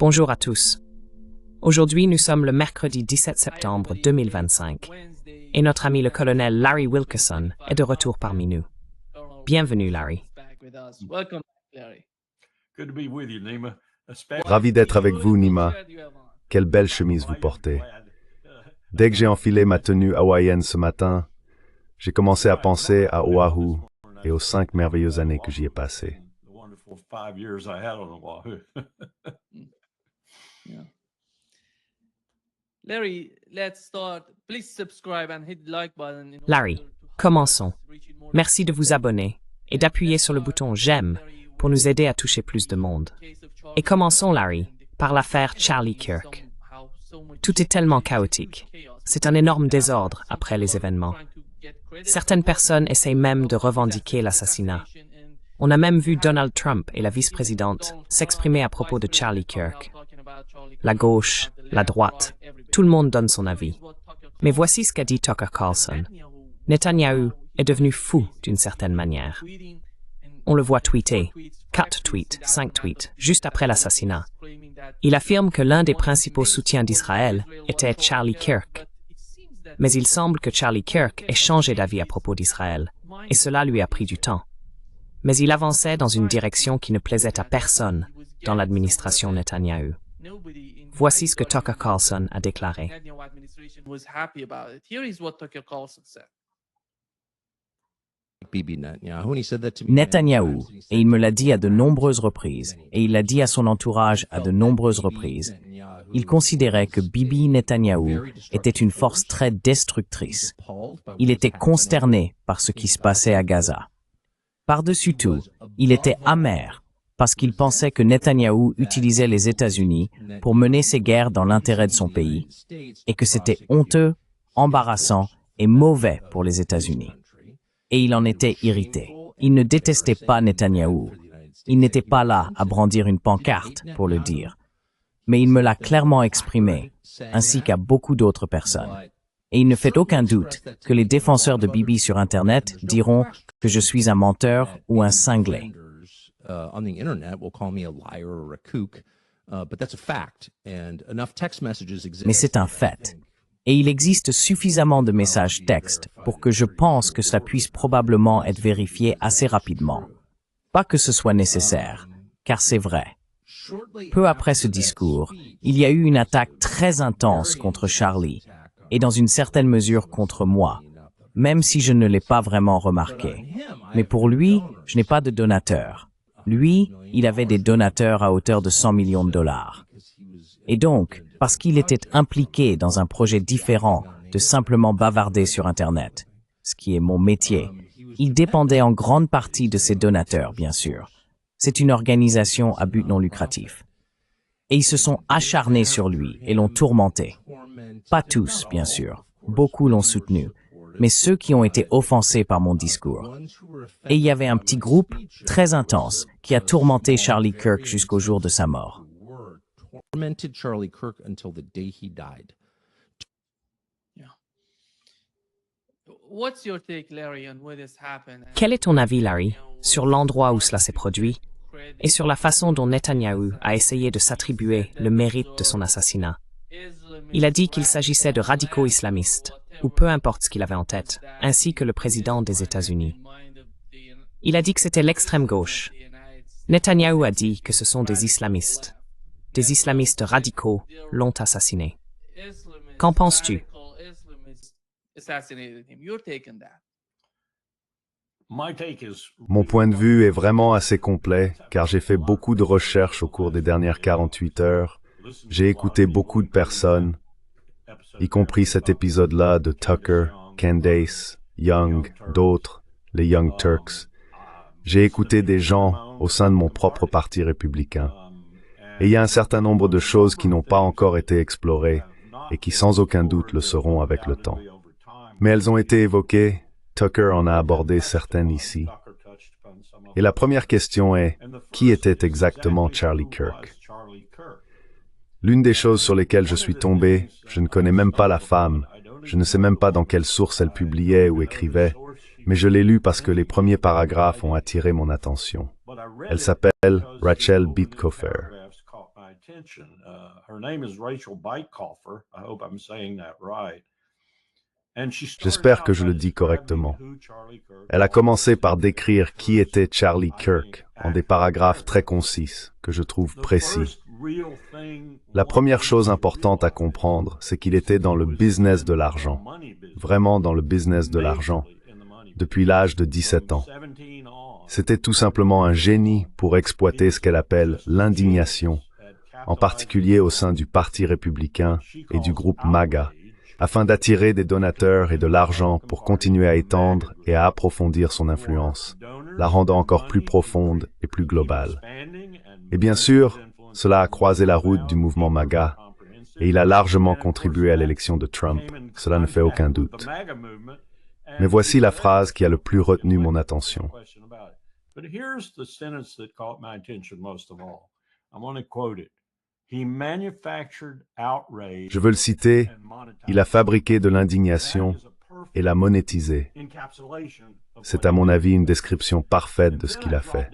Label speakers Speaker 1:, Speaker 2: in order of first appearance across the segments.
Speaker 1: Bonjour à tous. Aujourd'hui, nous sommes le mercredi 17 septembre 2025 et notre ami le colonel Larry Wilkerson est de retour parmi nous. Bienvenue, Larry.
Speaker 2: Ravi d'être avec vous, Nima. Quelle belle chemise vous portez. Dès que j'ai enfilé ma tenue hawaïenne ce matin, j'ai commencé à penser à Oahu et aux 5 merveilleuses années que j'y ai passées.
Speaker 1: Larry, commençons. Merci de vous abonner et d'appuyer sur le bouton j'aime pour nous aider à toucher plus de monde. Et commençons, Larry, par l'affaire Charlie Kirk. Tout est tellement chaotique. C'est un énorme désordre après les événements. Certaines personnes essayent même de revendiquer l'assassinat. On a même vu Donald Trump et la vice-présidente s'exprimer à propos de Charlie Kirk. La gauche, la droite, tout le monde donne son avis. Mais voici ce qu'a dit Tucker Carlson. Netanyahou est devenu fou d'une certaine manière. On le voit tweeter, 4 tweets, 5 tweets, juste après l'assassinat. Il affirme que l'un des principaux soutiens d'Israël était Charlie Kirk. Mais il semble que Charlie Kirk ait changé d'avis à propos d'Israël, et cela lui a pris du temps. Mais il avançait dans une direction qui ne plaisait à personne dans l'administration Netanyahou. Voici ce que Tucker Carlson a déclaré.
Speaker 3: Netanyahou, et il me l'a dit à de nombreuses reprises, et il l'a dit à son entourage à de nombreuses reprises, il considérait que Bibi Netanyahou était une force très destructrice. Il était consterné par ce qui se passait à Gaza. Par-dessus tout, il était amer parce qu'il pensait que Netanyahou utilisait les États-Unis pour mener ses guerres dans l'intérêt de son pays et que c'était honteux, embarrassant et mauvais pour les États-Unis. Et il en était irrité. Il ne détestait pas Netanyahou. Il n'était pas là à brandir une pancarte pour le dire. Mais il me l'a clairement exprimé, ainsi qu'à beaucoup d'autres personnes. Et il ne fait aucun doute que les défenseurs de Bibi sur Internet diront que je suis un menteur ou un cinglé. Mais c'est un fait. Et il existe suffisamment de messages textes pour que je pense que cela puisse probablement être vérifié assez rapidement. Pas que ce soit nécessaire, car c'est vrai. Peu après ce discours, il y a eu une attaque très intense contre Charlie, et dans une certaine mesure contre moi, même si je ne l'ai pas vraiment remarqué. Mais pour lui, je n'ai pas de donateur. Lui, il avait des donateurs à hauteur de 100 millions de dollars. Et donc, parce qu'il était impliqué dans un projet différent de simplement bavarder sur Internet, ce qui est mon métier, il dépendait en grande partie de ses donateurs, bien sûr. C'est une organisation à but non lucratif. Et ils se sont acharnés sur lui et l'ont tourmenté. Pas tous, bien sûr. Beaucoup l'ont soutenu. Mais ceux qui ont été offensés par mon discours. Et il y avait un petit groupe très intense qui a tourmenté Charlie Kirk jusqu'au jour de sa mort.
Speaker 1: Quel est ton avis, Larry, sur l'endroit où cela s'est produit et sur la façon dont Netanyahou a essayé de s'attribuer le mérite de son assassinat? Il a dit qu'il s'agissait de radicaux islamistes, ou peu importe ce qu'il avait en tête, ainsi que le président des États-Unis. Il a dit que c'était l'extrême gauche. Netanyahou a dit que ce sont des islamistes. Des islamistes radicaux l'ont assassiné. Qu'en penses-tu?
Speaker 2: Mon point de vue est vraiment assez complet, car j'ai fait beaucoup de recherches au cours des dernières 48 heures. J'ai écouté beaucoup de personnes, y compris cet épisode-là de Tucker, Candace, Young, d'autres, les Young Turks. J'ai écouté des gens au sein de mon propre parti républicain. Et il y a un certain nombre de choses qui n'ont pas encore été explorées et qui sans aucun doute le seront avec le temps. Mais elles ont été évoquées, Tucker en a abordé certaines ici. Et la première question est, qui était exactement Charlie Kirk? L'une des choses sur lesquelles je suis tombé, je ne connais même pas la femme, je ne sais même pas dans quelle source elle publiait ou écrivait, mais je l'ai lu parce que les premiers paragraphes ont attiré mon attention. Elle s'appelle Rachel Bitkofer. J'espère que je le dis correctement. Elle a commencé par décrire qui était Charlie Kirk en des paragraphes très concis, que je trouve précis. La première chose importante à comprendre, c'est qu'il était dans le business de l'argent, vraiment dans le business de l'argent, depuis l'âge de 17 ans. C'était tout simplement un génie pour exploiter ce qu'elle appelle l'indignation, en particulier au sein du Parti républicain et du groupe MAGA, afin d'attirer des donateurs et de l'argent pour continuer à étendre et à approfondir son influence, la rendant encore plus profonde et plus globale. Et bien sûr, cela a croisé la route du mouvement MAGA, et il a largement contribué à l'élection de Trump, cela ne fait aucun doute. Mais voici la phrase qui a le plus retenu mon attention. Je veux le citer, il a fabriqué de l'indignation et l'a monétisée. C'est à mon avis une description parfaite de ce qu'il a fait.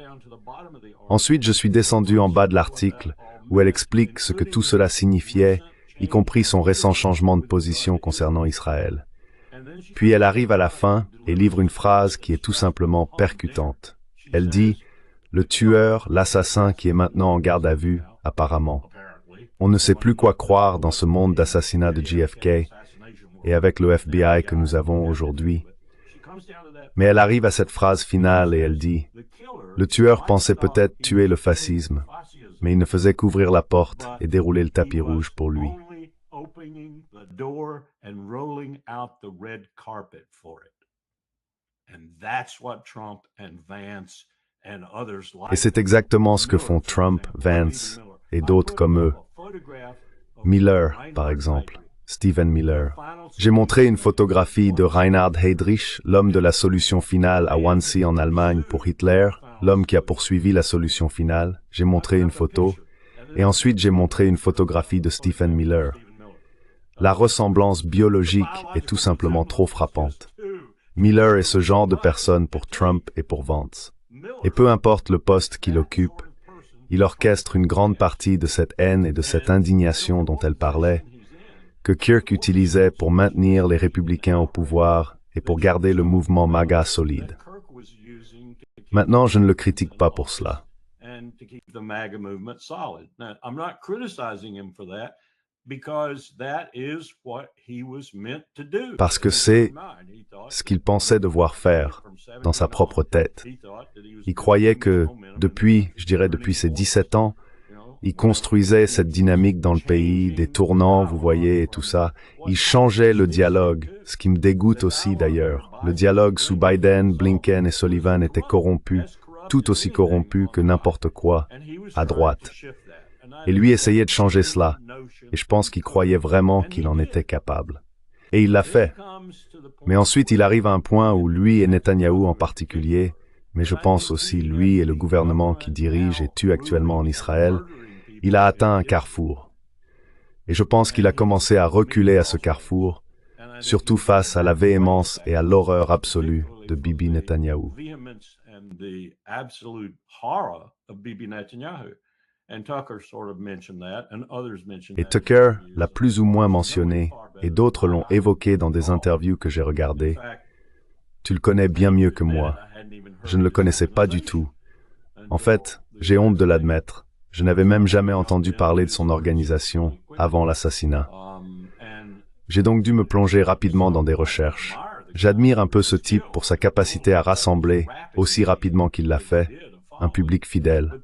Speaker 2: Ensuite, je suis descendu en bas de l'article où elle explique ce que tout cela signifiait, y compris son récent changement de position concernant Israël. Puis elle arrive à la fin et livre une phrase qui est tout simplement percutante. Elle dit « Le tueur, l'assassin qui est maintenant en garde à vue, apparemment. On ne sait plus quoi croire dans ce monde d'assassinat de JFK et avec le FBI que nous avons aujourd'hui. » Mais elle arrive à cette phrase finale et elle dit « Le tueur pensait peut-être tuer le fascisme, mais il ne faisait qu'ouvrir la porte et dérouler le tapis rouge pour lui. » Et c'est exactement ce que font Trump, Vance et d'autres comme eux. Miller, par exemple, Stephen Miller. J'ai montré une photographie de Reinhard Heydrich, l'homme de la solution finale à Wannsee en Allemagne pour Hitler, l'homme qui a poursuivi la solution finale. J'ai montré une photo, et ensuite j'ai montré une photographie de Stephen Miller. La ressemblance biologique est tout simplement trop frappante. Miller est ce genre de personne pour Trump et pour Vance. Et peu importe le poste qu'il occupe, il orchestre une grande partie de cette haine et de cette indignation dont elle parlait, que Kirk utilisait pour maintenir les républicains au pouvoir et pour garder le mouvement MAGA solide. Maintenant, je ne le critique pas pour cela. Parce que c'est ce qu'il pensait devoir faire dans sa propre tête. Il croyait que depuis ses 17 ans, il construisait cette dynamique dans le pays, des tournants, vous voyez, et tout ça. Il changeait le dialogue, ce qui me dégoûte aussi d'ailleurs. Le dialogue sous Biden, Blinken et Sullivan était corrompu, tout aussi corrompu que n'importe quoi, à droite. Et lui essayait de changer cela, et je pense qu'il croyait vraiment qu'il en était capable. Et il l'a fait. Mais ensuite, il arrive à un point où lui et Netanyahou en particulier, mais je pense aussi lui et le gouvernement qui dirige et tue actuellement en Israël, il a atteint un carrefour. Et je pense qu'il a commencé à reculer à ce carrefour, surtout face à la véhémence et à l'horreur absolue de Bibi Netanyahou. Et Tucker l'a plus ou moins mentionné, et d'autres l'ont évoqué dans des interviews que j'ai regardées. Tu le connais bien mieux que moi. Je ne le connaissais pas du tout. En fait, j'ai honte de l'admettre. Je n'avais même jamais entendu parler de son organisation avant l'assassinat. J'ai donc dû me plonger rapidement dans des recherches. J'admire un peu ce type pour sa capacité à rassembler, aussi rapidement qu'il l'a fait, un public fidèle.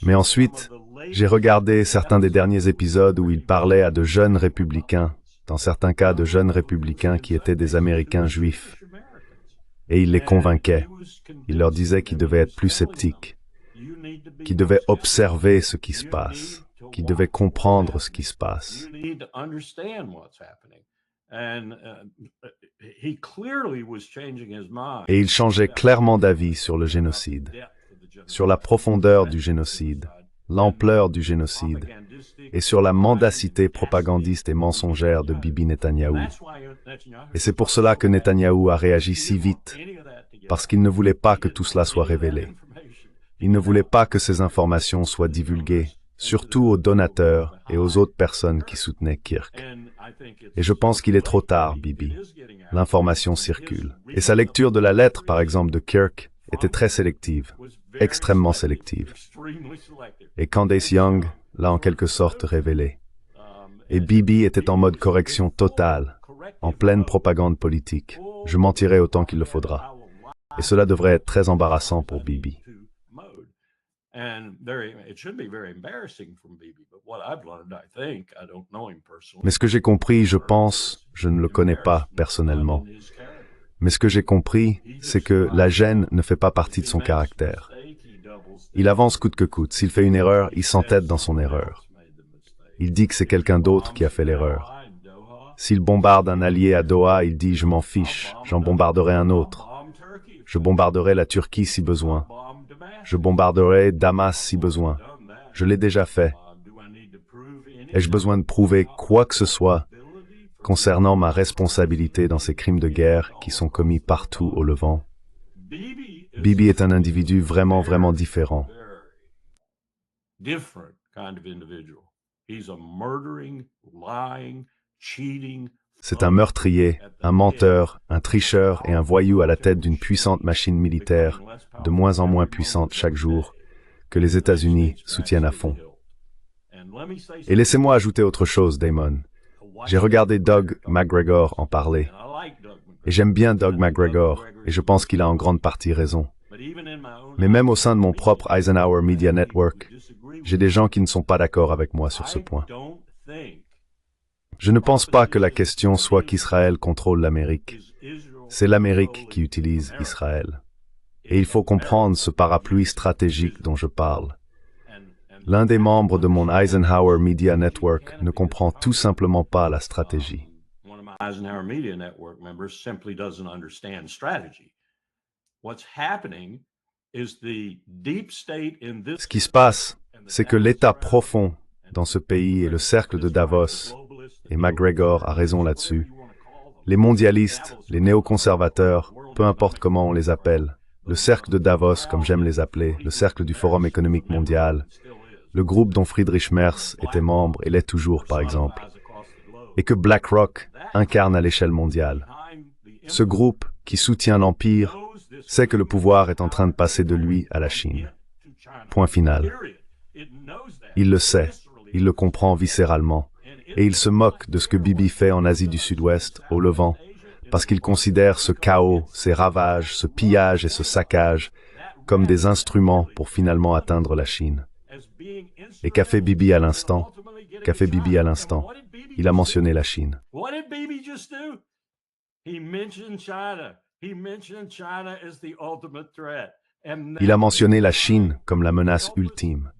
Speaker 2: Mais ensuite, j'ai regardé certains des derniers épisodes où il parlait à de jeunes républicains, dans certains cas de jeunes républicains qui étaient des Américains juifs. Et il les convainquait. Il leur disait qu'ils devaient être plus sceptiques, qu'ils devaient observer ce qui se passe, qu'ils devaient comprendre ce qui se passe. Et il changeait clairement d'avis sur le génocide, sur la profondeur du génocide, l'ampleur du génocide, et sur la mendacité propagandiste et mensongère de Bibi Netanyahou. Et c'est pour cela que Netanyahou a réagi si vite, parce qu'il ne voulait pas que tout cela soit révélé. Il ne voulait pas que ces informations soient divulguées, surtout aux donateurs et aux autres personnes qui soutenaient Kirk. Et je pense qu'il est trop tard, Bibi. L'information circule. Et sa lecture de la lettre, par exemple, de Kirk, était très sélective, extrêmement sélective. Et Candace Young l'a en quelque sorte révélé. Et Bibi était en mode correction totale, en pleine propagande politique. Je mentirai autant qu'il le faudra. Et cela devrait être très embarrassant pour Bibi. Mais ce que j'ai compris, je pense, je ne le connais pas personnellement. Mais ce que j'ai compris, c'est que la gêne ne fait pas partie de son caractère. Il avance coûte que coûte. S'il fait une erreur, il s'entête dans son erreur. Il dit que c'est quelqu'un d'autre qui a fait l'erreur. S'il bombarde un allié à Doha, il dit « je m'en fiche, j'en bombarderai un autre. Je bombarderai la Turquie si besoin. Je bombarderai Damas si besoin. Je l'ai déjà fait. Ai-je besoin de prouver quoi que ce soit concernant ma responsabilité dans ces crimes de guerre qui sont commis partout au Levant? Bibi est un individu vraiment, vraiment différent. C'est un meurtrier, un menteur, un tricheur et un voyou à la tête d'une puissante machine militaire, de moins en moins puissante chaque jour, que les États-Unis soutiennent à fond. Et laissez-moi ajouter autre chose, Damon. J'ai regardé Doug McGregor en parler. Et j'aime bien Doug McGregor, et je pense qu'il a en grande partie raison. Mais même au sein de mon propre Eisenhower Media Network, j'ai des gens qui ne sont pas d'accord avec moi sur ce point. Je ne pense pas que la question soit qu'Israël contrôle l'Amérique. C'est l'Amérique qui utilise Israël. Et il faut comprendre ce parapluie stratégique dont je parle. L'un des membres de mon Eisenhower Media Network ne comprend tout simplement pas la stratégie. Ce qui se passe, c'est que l'État profond dans ce pays est le cercle de Davos, et McGregor a raison là-dessus. Les mondialistes, les néoconservateurs, peu importe comment on les appelle, le cercle de Davos, comme j'aime les appeler, le cercle du Forum économique mondial, le groupe dont Friedrich Merz était membre et l'est toujours, par exemple, et que BlackRock incarne à l'échelle mondiale. Ce groupe, qui soutient l'Empire, sait que le pouvoir est en train de passer de lui à la Chine. Point final. Il le sait, il le comprend viscéralement, et il se moque de ce que Bibi fait en Asie du Sud-Ouest, au Levant, parce qu'il considère ce chaos, ces ravages, ce pillage et ce saccage comme des instruments pour finalement atteindre la Chine. Et qu'a fait Bibi à l'instant? Qu'a fait Bibi à l'instant? Il a mentionné la Chine. Il a mentionné la Chine comme la menace ultime.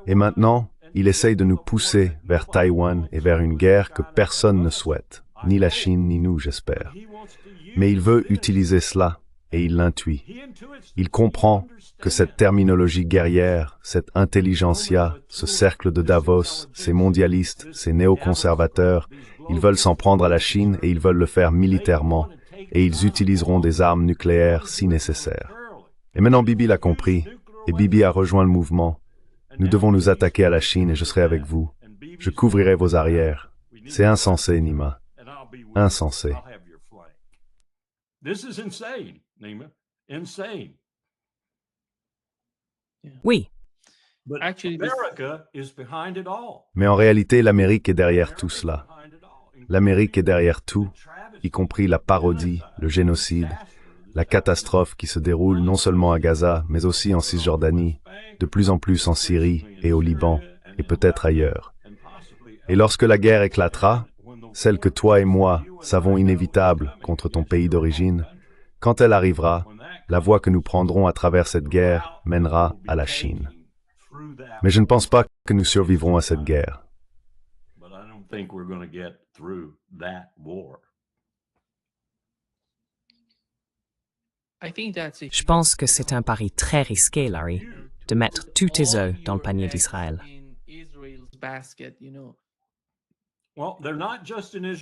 Speaker 2: Et maintenant, il essaye de nous pousser vers Taïwan et vers une guerre que personne ne souhaite, ni la Chine ni nous, j'espère. Mais il veut utiliser cela, et il l'intuit. Il comprend que cette terminologie guerrière, cette intelligentsia, ce cercle de Davos, ces mondialistes, ces néoconservateurs, ils veulent s'en prendre à la Chine et ils veulent le faire militairement, et ils utiliseront des armes nucléaires si nécessaire. Et maintenant Bibi l'a compris, et Bibi a rejoint le mouvement. Nous devons nous attaquer à la Chine et je serai avec vous. Je couvrirai vos arrières. C'est insensé, Nima. Insensé.
Speaker 1: Oui,
Speaker 2: Mais en réalité, l'Amérique est derrière tout cela. L'Amérique est derrière tout, y compris la parodie, le génocide, la catastrophe qui se déroule non seulement à Gaza, mais aussi en Cisjordanie, de plus en plus en Syrie et au Liban, et peut-être ailleurs. Et lorsque la guerre éclatera, celle que toi et moi savons inévitable contre ton pays d'origine, quand elle arrivera, la voie que nous prendrons à travers cette guerre mènera à la Chine. Mais je ne pense pas que nous survivrons à cette guerre.
Speaker 1: je pense que c'est un pari très risqué, Larry, de mettre tous tes œufs dans le panier d'Israël.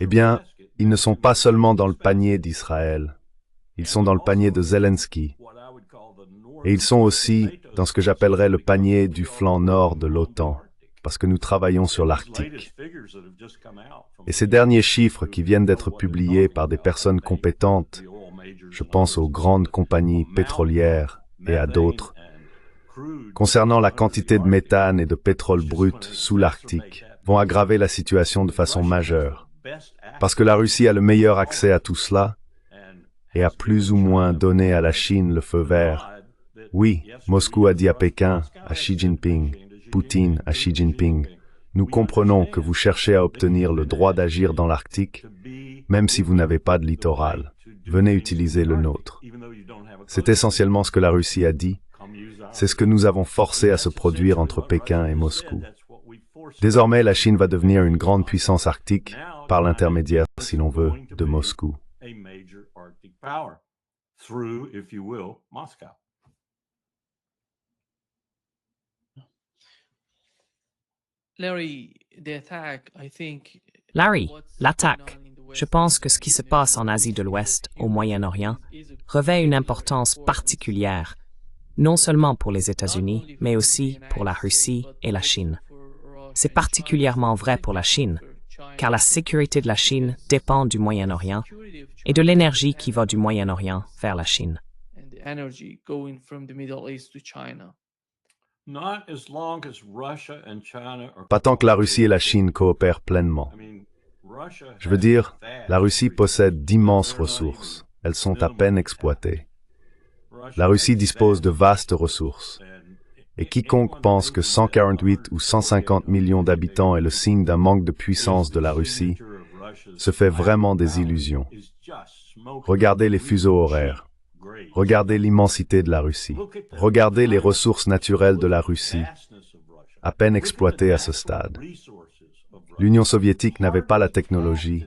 Speaker 2: Eh bien, ils ne sont pas seulement dans le panier d'Israël, ils sont dans le panier de Zelensky. Et ils sont aussi dans ce que j'appellerais le panier du flanc nord de l'OTAN, parce que nous travaillons sur l'Arctique. Et ces derniers chiffres qui viennent d'être publiés par des personnes compétentes, je pense aux grandes compagnies pétrolières et à d'autres, concernant la quantité de méthane et de pétrole brut sous l'Arctique, vont aggraver la situation de façon majeure. Parce que la Russie a le meilleur accès à tout cela et a plus ou moins donné à la Chine le feu vert. Oui, Moscou a dit à Pékin, à Xi Jinping, Poutine à Xi Jinping, nous comprenons que vous cherchez à obtenir le droit d'agir dans l'Arctique, même si vous n'avez pas de littoral. Venez utiliser le nôtre. C'est essentiellement ce que la Russie a dit. C'est ce que nous avons forcé à se produire entre Pékin et Moscou. Désormais, la Chine va devenir une grande puissance arctique par l'intermédiaire, si l'on veut, de Moscou.
Speaker 1: Larry, l'attaque. Je pense que ce qui se passe en Asie de l'Ouest, au Moyen-Orient, revêt une importance particulière, non seulement pour les États-Unis, mais aussi pour la Russie et la Chine. C'est particulièrement vrai pour la Chine, car la sécurité de la Chine dépend du Moyen-Orient et de l'énergie qui va du Moyen-Orient vers la Chine.
Speaker 2: Pas tant que la Russie et la Chine coopèrent pleinement. Je veux dire, la Russie possède d'immenses ressources. Elles sont à peine exploitées. La Russie dispose de vastes ressources. Et quiconque pense que 148 ou 150 millions d'habitants est le signe d'un manque de puissance de la Russie se fait vraiment des illusions. Regardez les fuseaux horaires. Regardez l'immensité de la Russie. Regardez les ressources naturelles de la Russie, à peine exploitées à ce stade. L'Union soviétique n'avait pas la technologie.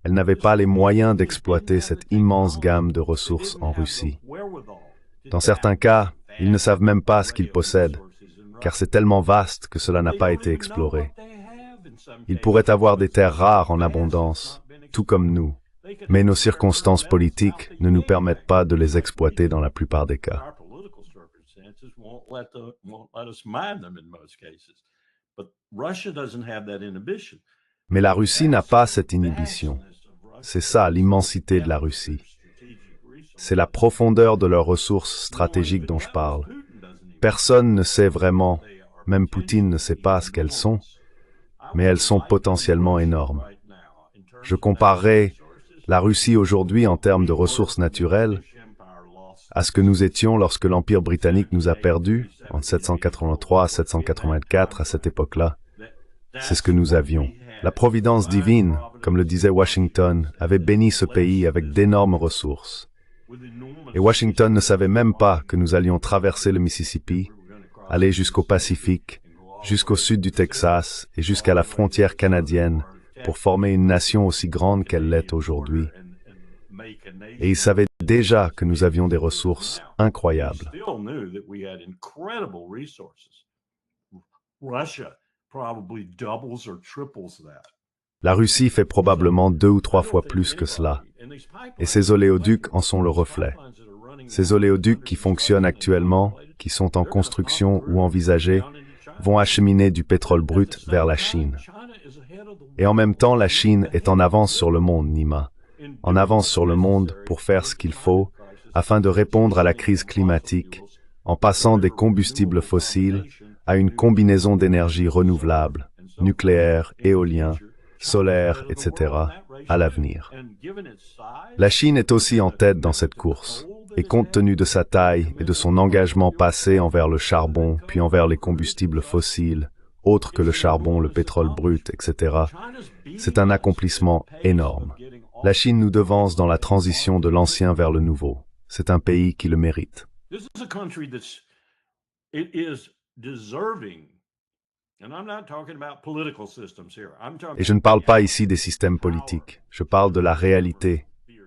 Speaker 2: Elle n'avait pas les moyens d'exploiter cette immense gamme de ressources en Russie. Dans certains cas, ils ne savent même pas ce qu'ils possèdent, car c'est tellement vaste que cela n'a pas été exploré. Ils pourraient avoir des terres rares en abondance, tout comme nous, mais nos circonstances politiques ne nous permettent pas de les exploiter dans la plupart des cas. Mais la Russie n'a pas cette inhibition. C'est ça l'immensité de la Russie. C'est la profondeur de leurs ressources stratégiques dont je parle. Personne ne sait vraiment, même Poutine ne sait pas ce qu'elles sont, mais elles sont potentiellement énormes. Je comparerai la Russie aujourd'hui en termes de ressources naturelles à ce que nous étions lorsque l'Empire britannique nous a perdus en 783 à 784 à cette époque-là. C'est ce que nous avions. La providence divine, comme le disait Washington, avait béni ce pays avec d'énormes ressources. Et Washington ne savait même pas que nous allions traverser le Mississippi, aller jusqu'au Pacifique, jusqu'au sud du Texas et jusqu'à la frontière canadienne pour former une nation aussi grande qu'elle l'est aujourd'hui. Et il savait déjà que nous avions des ressources incroyables. La Russie fait probablement 2 ou 3 fois plus que cela. Et ces oléoducs en sont le reflet. Ces oléoducs qui fonctionnent actuellement, qui sont en construction ou envisagés, vont acheminer du pétrole brut vers la Chine. Et en même temps, la Chine est en avance sur le monde, Nima. En avance sur le monde pour faire ce qu'il faut afin de répondre à la crise climatique, en passant des combustibles fossiles à une combinaison d'énergies renouvelables, nucléaire, éolien, solaire, etc., à l'avenir. La Chine est aussi en tête dans cette course, et compte tenu de sa taille et de son engagement passé envers le charbon, puis envers les combustibles fossiles, autres que le charbon, le pétrole brut, etc., c'est un accomplissement énorme. La Chine nous devance dans la transition de l'ancien vers le nouveau. C'est un pays qui le mérite. Et je ne parle pas ici des systèmes politiques. Je parle de la réalité,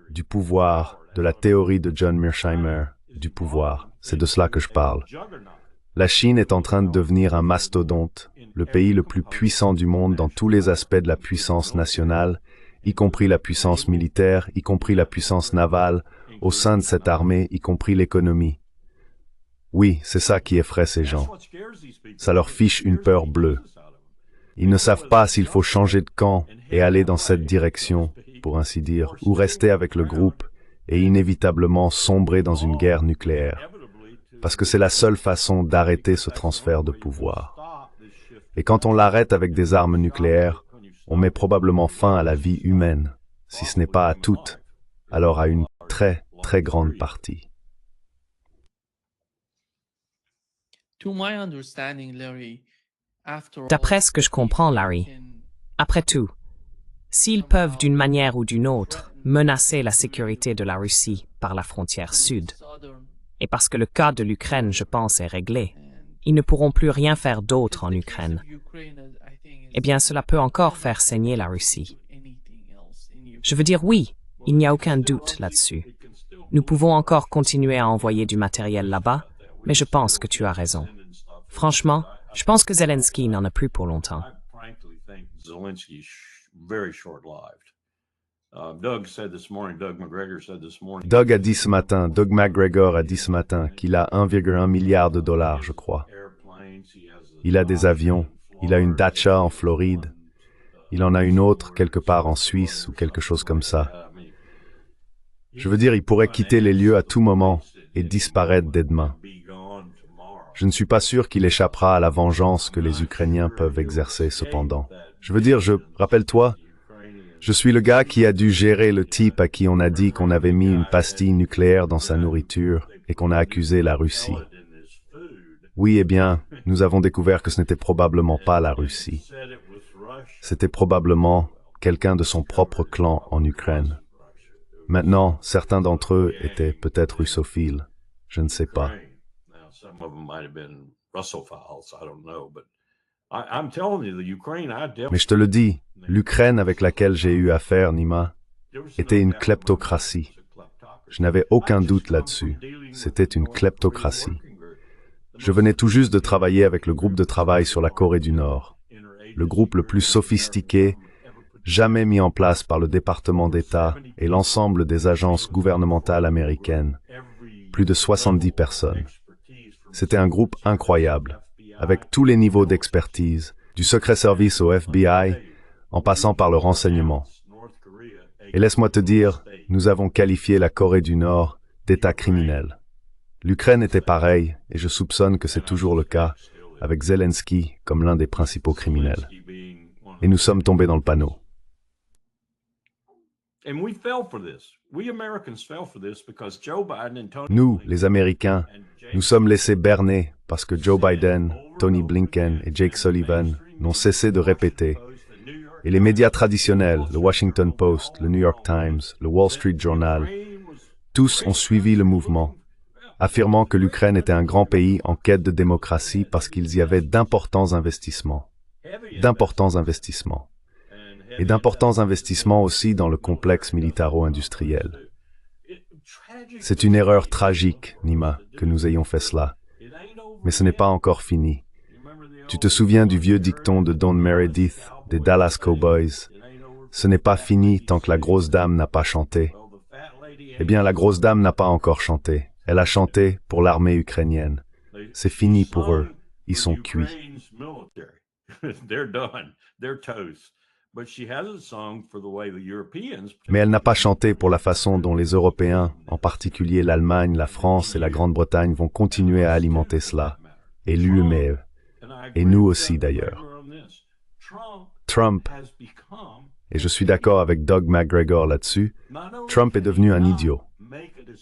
Speaker 2: du pouvoir, de la théorie de John Mearsheimer, du pouvoir. C'est de cela que je parle. La Chine est en train de devenir un mastodonte, le pays le plus puissant du monde dans tous les aspects de la puissance nationale, y compris la puissance militaire, y compris la puissance navale, au sein de cette armée, y compris l'économie. Oui, c'est ça qui effraie ces gens. Ça leur fiche une peur bleue. Ils ne savent pas s'il faut changer de camp et aller dans cette direction, pour ainsi dire, ou rester avec le groupe et inévitablement sombrer dans une guerre nucléaire. Parce que c'est la seule façon d'arrêter ce transfert de pouvoir. Et quand on l'arrête avec des armes nucléaires, on met probablement fin à la vie humaine, si ce n'est pas à toutes, alors à une très, très grande partie.
Speaker 1: D'après ce que je comprends, Larry, après tout, s'ils peuvent d'une manière ou d'une autre menacer la sécurité de la Russie par la frontière sud, et parce que le cas de l'Ukraine, je pense, est réglé, ils ne pourront plus rien faire d'autre en Ukraine. Eh bien, cela peut encore faire saigner la Russie. Je veux dire oui, il n'y a aucun doute là-dessus. Nous pouvons encore continuer à envoyer du matériel là-bas, mais je pense que tu as raison. Franchement, je pense que Zelensky n'en a plus pour longtemps.
Speaker 2: Doug a dit ce matin, Doug McGregor a dit ce matin qu'il a 1,1 milliard de dollars, je crois. Il a des avions, il a une dacha en Floride, il en a une autre quelque part en Suisse ou quelque chose comme ça. Je veux dire, il pourrait quitter les lieux à tout moment et disparaître dès demain. Je ne suis pas sûr qu'il échappera à la vengeance que les Ukrainiens peuvent exercer cependant. Je veux dire, rappelle-toi, je suis le gars qui a dû gérer le type à qui on a dit qu'on avait mis une pastille nucléaire dans sa nourriture et qu'on a accusé la Russie. Oui, eh bien, nous avons découvert que ce n'était probablement pas la Russie. C'était probablement quelqu'un de son propre clan en Ukraine. Maintenant, certains d'entre eux étaient peut-être russophiles. Je ne sais pas. Mais je te le dis, l'Ukraine avec laquelle j'ai eu affaire, Nima, était une kleptocratie. Je n'avais aucun doute là-dessus. C'était une kleptocratie. Je venais tout juste de travailler avec le groupe de travail sur la Corée du Nord. Le groupe le plus sophistiqué jamais mis en place par le département d'État et l'ensemble des agences gouvernementales américaines. Plus de 70 personnes. C'était un groupe incroyable, avec tous les niveaux d'expertise, du secret service au FBI, en passant par le renseignement. Et laisse-moi te dire, nous avons qualifié la Corée du Nord d'État criminel. L'Ukraine était pareil, et je soupçonne que c'est toujours le cas, avec Zelensky comme l'un des principaux criminels. Et nous sommes tombés dans le panneau. Nous, les Américains, nous sommes laissés berner parce que Joe Biden, Tony Blinken et Jake Sullivan n'ont cessé de répéter. Et les médias traditionnels, le Washington Post, le New York Times, le Wall Street Journal, tous ont suivi le mouvement, affirmant que l'Ukraine était un grand pays en quête de démocratie parce qu'ils y avaient d'importants investissements. Et d'importants investissements aussi dans le complexe militaro-industriel. C'est une erreur tragique, Nima, que nous ayons fait cela. Mais ce n'est pas encore fini. Tu te souviens du vieux dicton de Don Meredith, des Dallas Cowboys? Ce n'est pas fini tant que la grosse dame n'a pas chanté. Eh bien, la grosse dame n'a pas encore chanté. Elle a chanté pour l'armée ukrainienne. C'est fini pour eux. Ils sont cuits. Mais elle n'a pas chanté pour la façon dont les Européens, en particulier l'Allemagne, la France et la Grande-Bretagne, vont continuer à alimenter cela. Et l'UE, et nous aussi d'ailleurs. Trump, et je suis d'accord avec Doug McGregor là-dessus, Trump est devenu un idiot.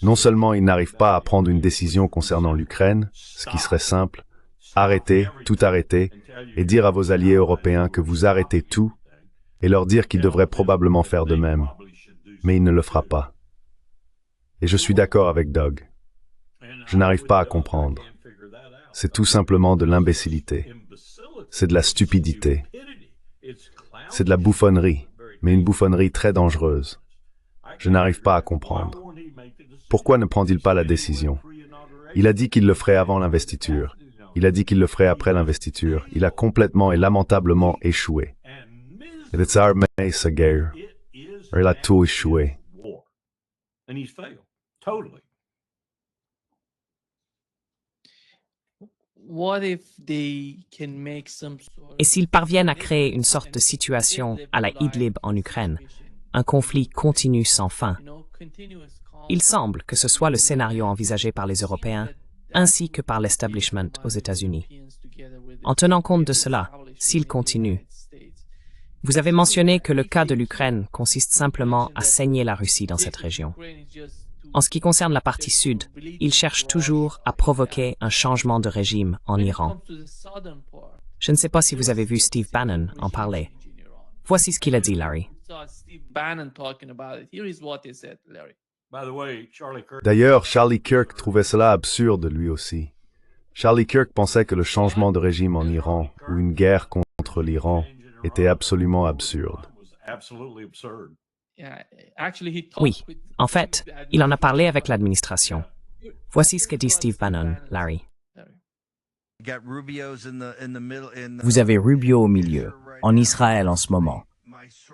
Speaker 2: Non seulement il n'arrive pas à prendre une décision concernant l'Ukraine, ce qui serait simple, arrêtez, tout arrêter, et dire à vos alliés européens que vous arrêtez tout, et leur dire qu'ils devraient probablement faire de même. Mais il ne le fera pas. Et je suis d'accord avec Doug. Je n'arrive pas à comprendre. C'est tout simplement de l'imbécilité. C'est de la stupidité. C'est de la bouffonnerie, mais une bouffonnerie très dangereuse. Je n'arrive pas à comprendre. Pourquoi ne prend-il pas la décision? Il a dit qu'il le ferait avant l'investiture. Il a dit qu'il le ferait après l'investiture. Il a complètement et lamentablement échoué. Et le tsar met sa guerre. Il a tout échoué.
Speaker 1: Et s'ils parviennent à créer une sorte de situation à la Idlib en Ukraine, un conflit continu sans fin, il semble que ce soit le scénario envisagé par les Européens ainsi que par l'establishment aux États-Unis. En tenant compte de cela, s'il continue, vous avez mentionné que le cas de l'Ukraine consiste simplement à saigner la Russie dans cette région. En ce qui concerne la partie sud, il cherche toujours à provoquer un changement de régime en Iran. Je ne sais pas si vous avez vu Steve Bannon en parler. Voici ce qu'il a dit, Larry.
Speaker 2: D'ailleurs, Charlie Kirk trouvait cela absurde lui aussi. Charlie Kirk pensait que le changement de régime en Iran ou une guerre contre l'Iran était absolument absurde.
Speaker 1: Oui, en fait, il en a parlé avec l'administration. Voici ce que dit Steve Bannon, Larry.
Speaker 3: Vous avez Rubio au milieu, en Israël en ce moment.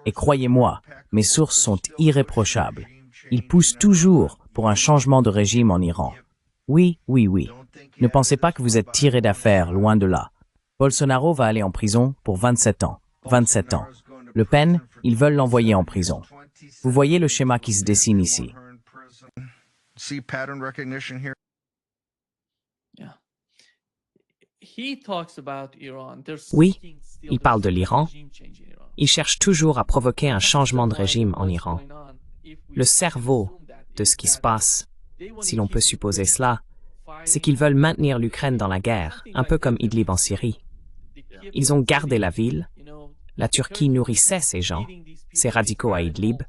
Speaker 3: Et croyez-moi, mes sources sont irréprochables. Il pousse toujours pour un changement de régime en Iran. Oui, oui, oui. Ne pensez pas que vous êtes tiré d'affaire, loin de là. Bolsonaro va aller en prison pour 27 ans. 27 ans. Le Pen, ils veulent l'envoyer en prison. Vous voyez le schéma qui se dessine ici.
Speaker 1: Oui, il parle de l'Iran. Il cherche toujours à provoquer un changement de régime en Iran. Le cerveau de ce qui se passe, si l'on peut supposer cela, c'est qu'ils veulent maintenir l'Ukraine dans la guerre, un peu comme Idlib en Syrie. Ils ont gardé la ville, la Turquie nourrissait ces gens, ces radicaux à Idlib,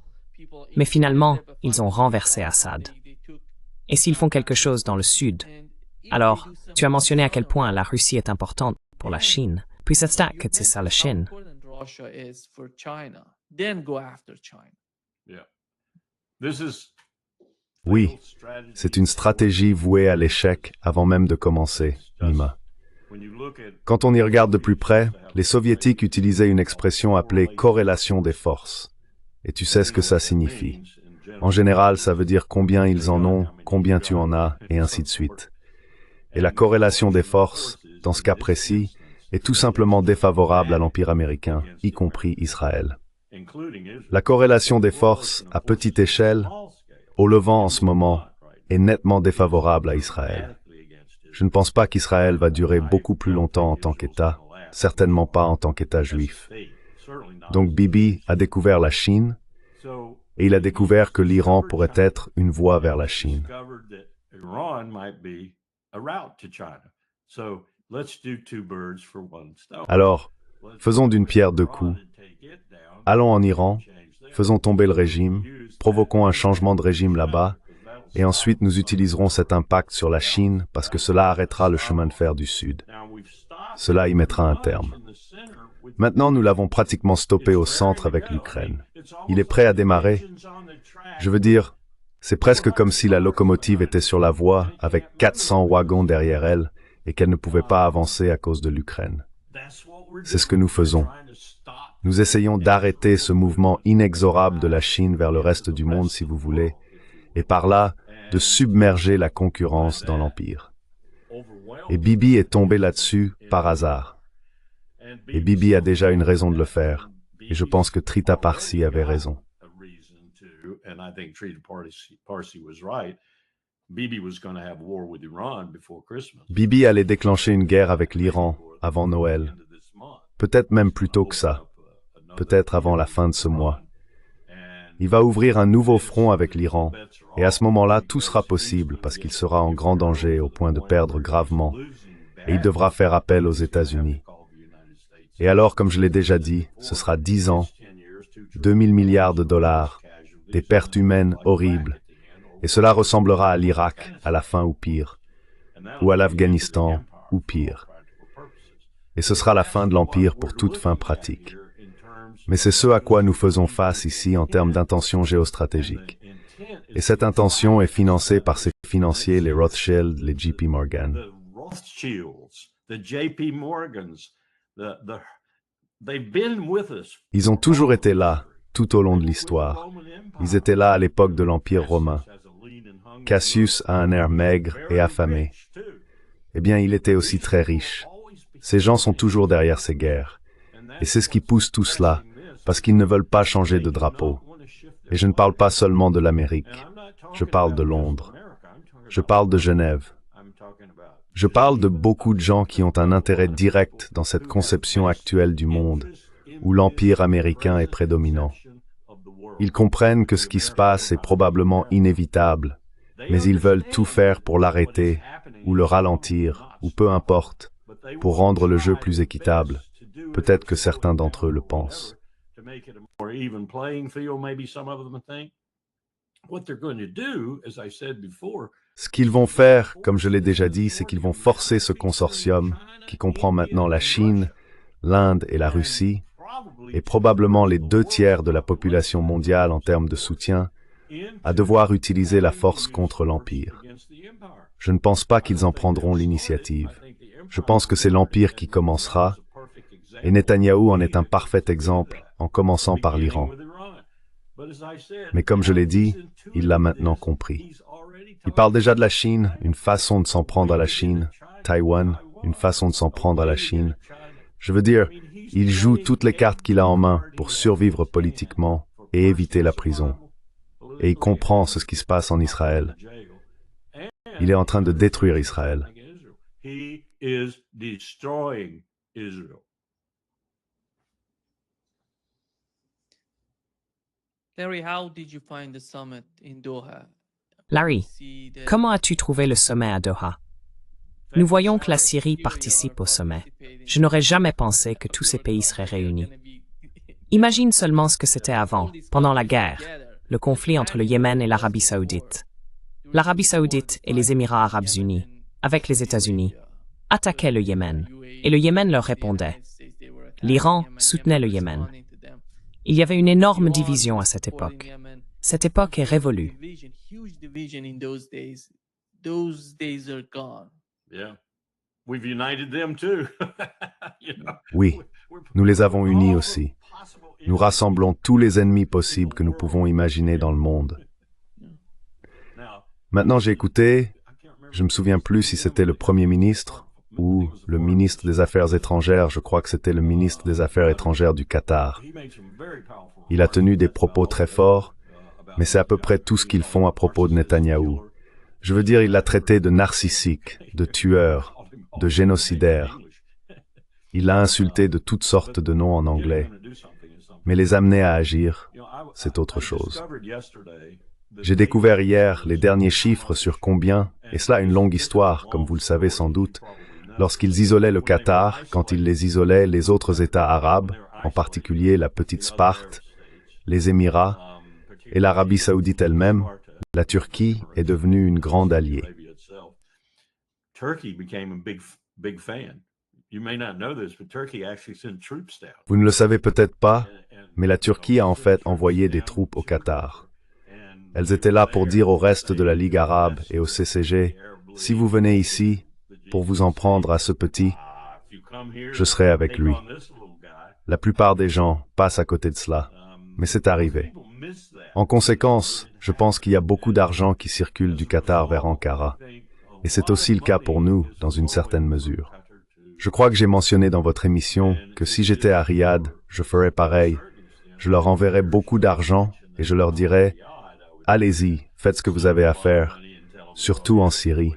Speaker 1: mais finalement, ils ont renversé Assad. Et s'ils font quelque chose dans le sud, alors, tu as mentionné à quel point la Russie est importante pour la Chine, puis c'est ça que c'est ça la Chine.
Speaker 2: Oui, c'est une stratégie vouée à l'échec avant même de commencer, Nima. Quand on y regarde de plus près, les Soviétiques utilisaient une expression appelée corrélation des forces. Et tu sais ce que ça signifie. En général, ça veut dire combien ils en ont, combien tu en as, et ainsi de suite. Et la corrélation des forces, dans ce cas précis, est tout simplement défavorable à l'Empire américain, y compris Israël. La corrélation des forces, à petite échelle, au Levant en ce moment, est nettement défavorable à Israël. Je ne pense pas qu'Israël va durer beaucoup plus longtemps en tant qu'État, certainement pas en tant qu'État juif. Donc Bibi a découvert la Chine, et il a découvert que l'Iran pourrait être une voie vers la Chine. Alors, faisons d'une pierre deux coups. Allons en Iran, faisons tomber le régime, provoquons un changement de régime là-bas, et ensuite nous utiliserons cet impact sur la Chine parce que cela arrêtera le chemin de fer du Sud. Cela y mettra un terme. Maintenant, nous l'avons pratiquement stoppé au centre avec l'Ukraine. Il est prêt à démarrer. Je veux dire, c'est presque comme si la locomotive était sur la voie avec 400 wagons derrière elle et qu'elle ne pouvait pas avancer à cause de l'Ukraine. C'est ce que nous faisons. Nous essayons d'arrêter ce mouvement inexorable de la Chine vers le reste du monde, si vous voulez, et par là, de submerger la concurrence dans l'Empire. Et Bibi est tombé là-dessus par hasard. Et Bibi a déjà une raison de le faire, et je pense que Trita Parsi avait raison. Bibi allait déclencher une guerre avec l'Iran avant Noël, peut-être même plus tôt que ça, peut-être avant la fin de ce mois. Il va ouvrir un nouveau front avec l'Iran, et à ce moment-là, tout sera possible parce qu'il sera en grand danger au point de perdre gravement, et il devra faire appel aux États-Unis. Et alors, comme je l'ai déjà dit, ce sera 10 ans, 2000 milliards de dollars, des pertes humaines horribles, et cela ressemblera à l'Irak à la fin ou pire, ou à l'Afghanistan ou pire. Et ce sera la fin de l'Empire pour toute fin pratique. Mais c'est ce à quoi nous faisons face ici en termes d'intention géostratégique. Et cette intention est financée par ces financiers, les Rothschild, les JP Morgan. Ils ont toujours été là, tout au long de l'histoire. Ils étaient là à l'époque de l'Empire romain. Cassius a un air maigre et affamé. eh bien il était aussi très riche. Ces gens sont toujours derrière ces guerres. Et c'est ce qui pousse tout cela, parce qu'ils ne veulent pas changer de drapeau. Et je ne parle pas seulement de l'Amérique. Je parle de Londres. Je parle de Genève. Je parle de beaucoup de gens qui ont un intérêt direct dans cette conception actuelle du monde, où l'empire américain est prédominant. Ils comprennent que ce qui se passe est probablement inévitable, mais ils veulent tout faire pour l'arrêter, ou le ralentir, ou peu importe, pour rendre le jeu plus équitable. Peut-être que certains d'entre eux le pensent. Ce qu'ils vont faire, comme je l'ai déjà dit, c'est qu'ils vont forcer ce consortium, qui comprend maintenant la Chine, l'Inde et la Russie, et probablement les 2/3 de la population mondiale en termes de soutien, à devoir utiliser la force contre l'Empire. Je ne pense pas qu'ils en prendront l'initiative. Je pense que c'est l'Empire qui commencera, et Netanyahou en est un parfait exemple, en commençant par l'Iran. Mais comme je l'ai dit, il l'a maintenant compris. Il parle déjà de la Chine, une façon de s'en prendre à la Chine, Taïwan, une façon de s'en prendre à la Chine. Je veux dire, il joue toutes les cartes qu'il a en main pour survivre politiquement et éviter la prison. Et il comprend ce qui se passe en Israël. Il est en train de détruire Israël.
Speaker 1: Larry, comment as-tu trouvé le sommet à Doha? Nous voyons que la Syrie participe au sommet. Je n'aurais jamais pensé que tous ces pays seraient réunis. Imagine seulement ce que c'était avant, pendant la guerre, le conflit entre le Yémen et l'Arabie saoudite. L'Arabie saoudite et les Émirats arabes unis, avec les États-Unis, attaquaient le Yémen, et le Yémen leur répondait. L'Iran soutenait le Yémen. Il y avait une énorme division à cette époque. Cette époque est révolue.
Speaker 2: Oui, nous les avons unis aussi. Nous rassemblons tous les ennemis possibles que nous pouvons imaginer dans le monde. Maintenant, j'ai écouté, je me souviens plus si c'était le Premier ministre ou le ministre des Affaires étrangères, je crois que c'était le ministre des Affaires étrangères du Qatar. Il a tenu des propos très forts, mais c'est à peu près tout ce qu'ils font à propos de Netanyahou. Je veux dire, il l'a traité de narcissique, de tueur, de génocidaire. Il l'a insulté de toutes sortes de noms en anglais. Mais les amener à agir, c'est autre chose. J'ai découvert hier les derniers chiffres sur combien, et cela une longue histoire, comme vous le savez sans doute, lorsqu'ils isolaient le Qatar, quand ils les isolaient les autres États arabes, en particulier la petite Sparte, les Émirats, et l'Arabie saoudite elle-même, la Turquie est devenue une grande alliée. Vous ne le savez peut-être pas, mais la Turquie a en fait envoyé des troupes au Qatar. Elles étaient là pour dire au reste de la Ligue arabe et au CCG, si vous venez ici pour vous en prendre à ce petit, je serai avec lui. La plupart des gens passent à côté de cela, mais c'est arrivé. En conséquence, je pense qu'il y a beaucoup d'argent qui circule du Qatar vers Ankara. Et c'est aussi le cas pour nous, dans une certaine mesure. Je crois que j'ai mentionné dans votre émission que si j'étais à Riyad, je ferais pareil. Je leur enverrais beaucoup d'argent et je leur dirais « Allez-y, faites ce que vous avez à faire, surtout en Syrie. »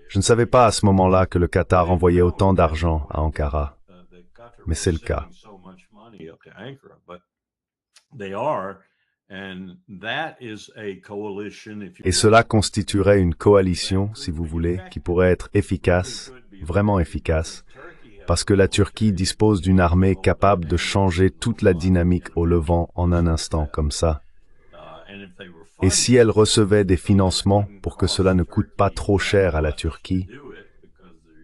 Speaker 2: Je ne savais pas à ce moment-là que le Qatar envoyait autant d'argent à Ankara, mais c'est le cas. Et cela constituerait une coalition, si vous voulez, qui pourrait être efficace, vraiment efficace, parce que la Turquie dispose d'une armée capable de changer toute la dynamique au Levant en un instant comme ça. Et si elle recevait des financements pour que cela ne coûte pas trop cher à la Turquie,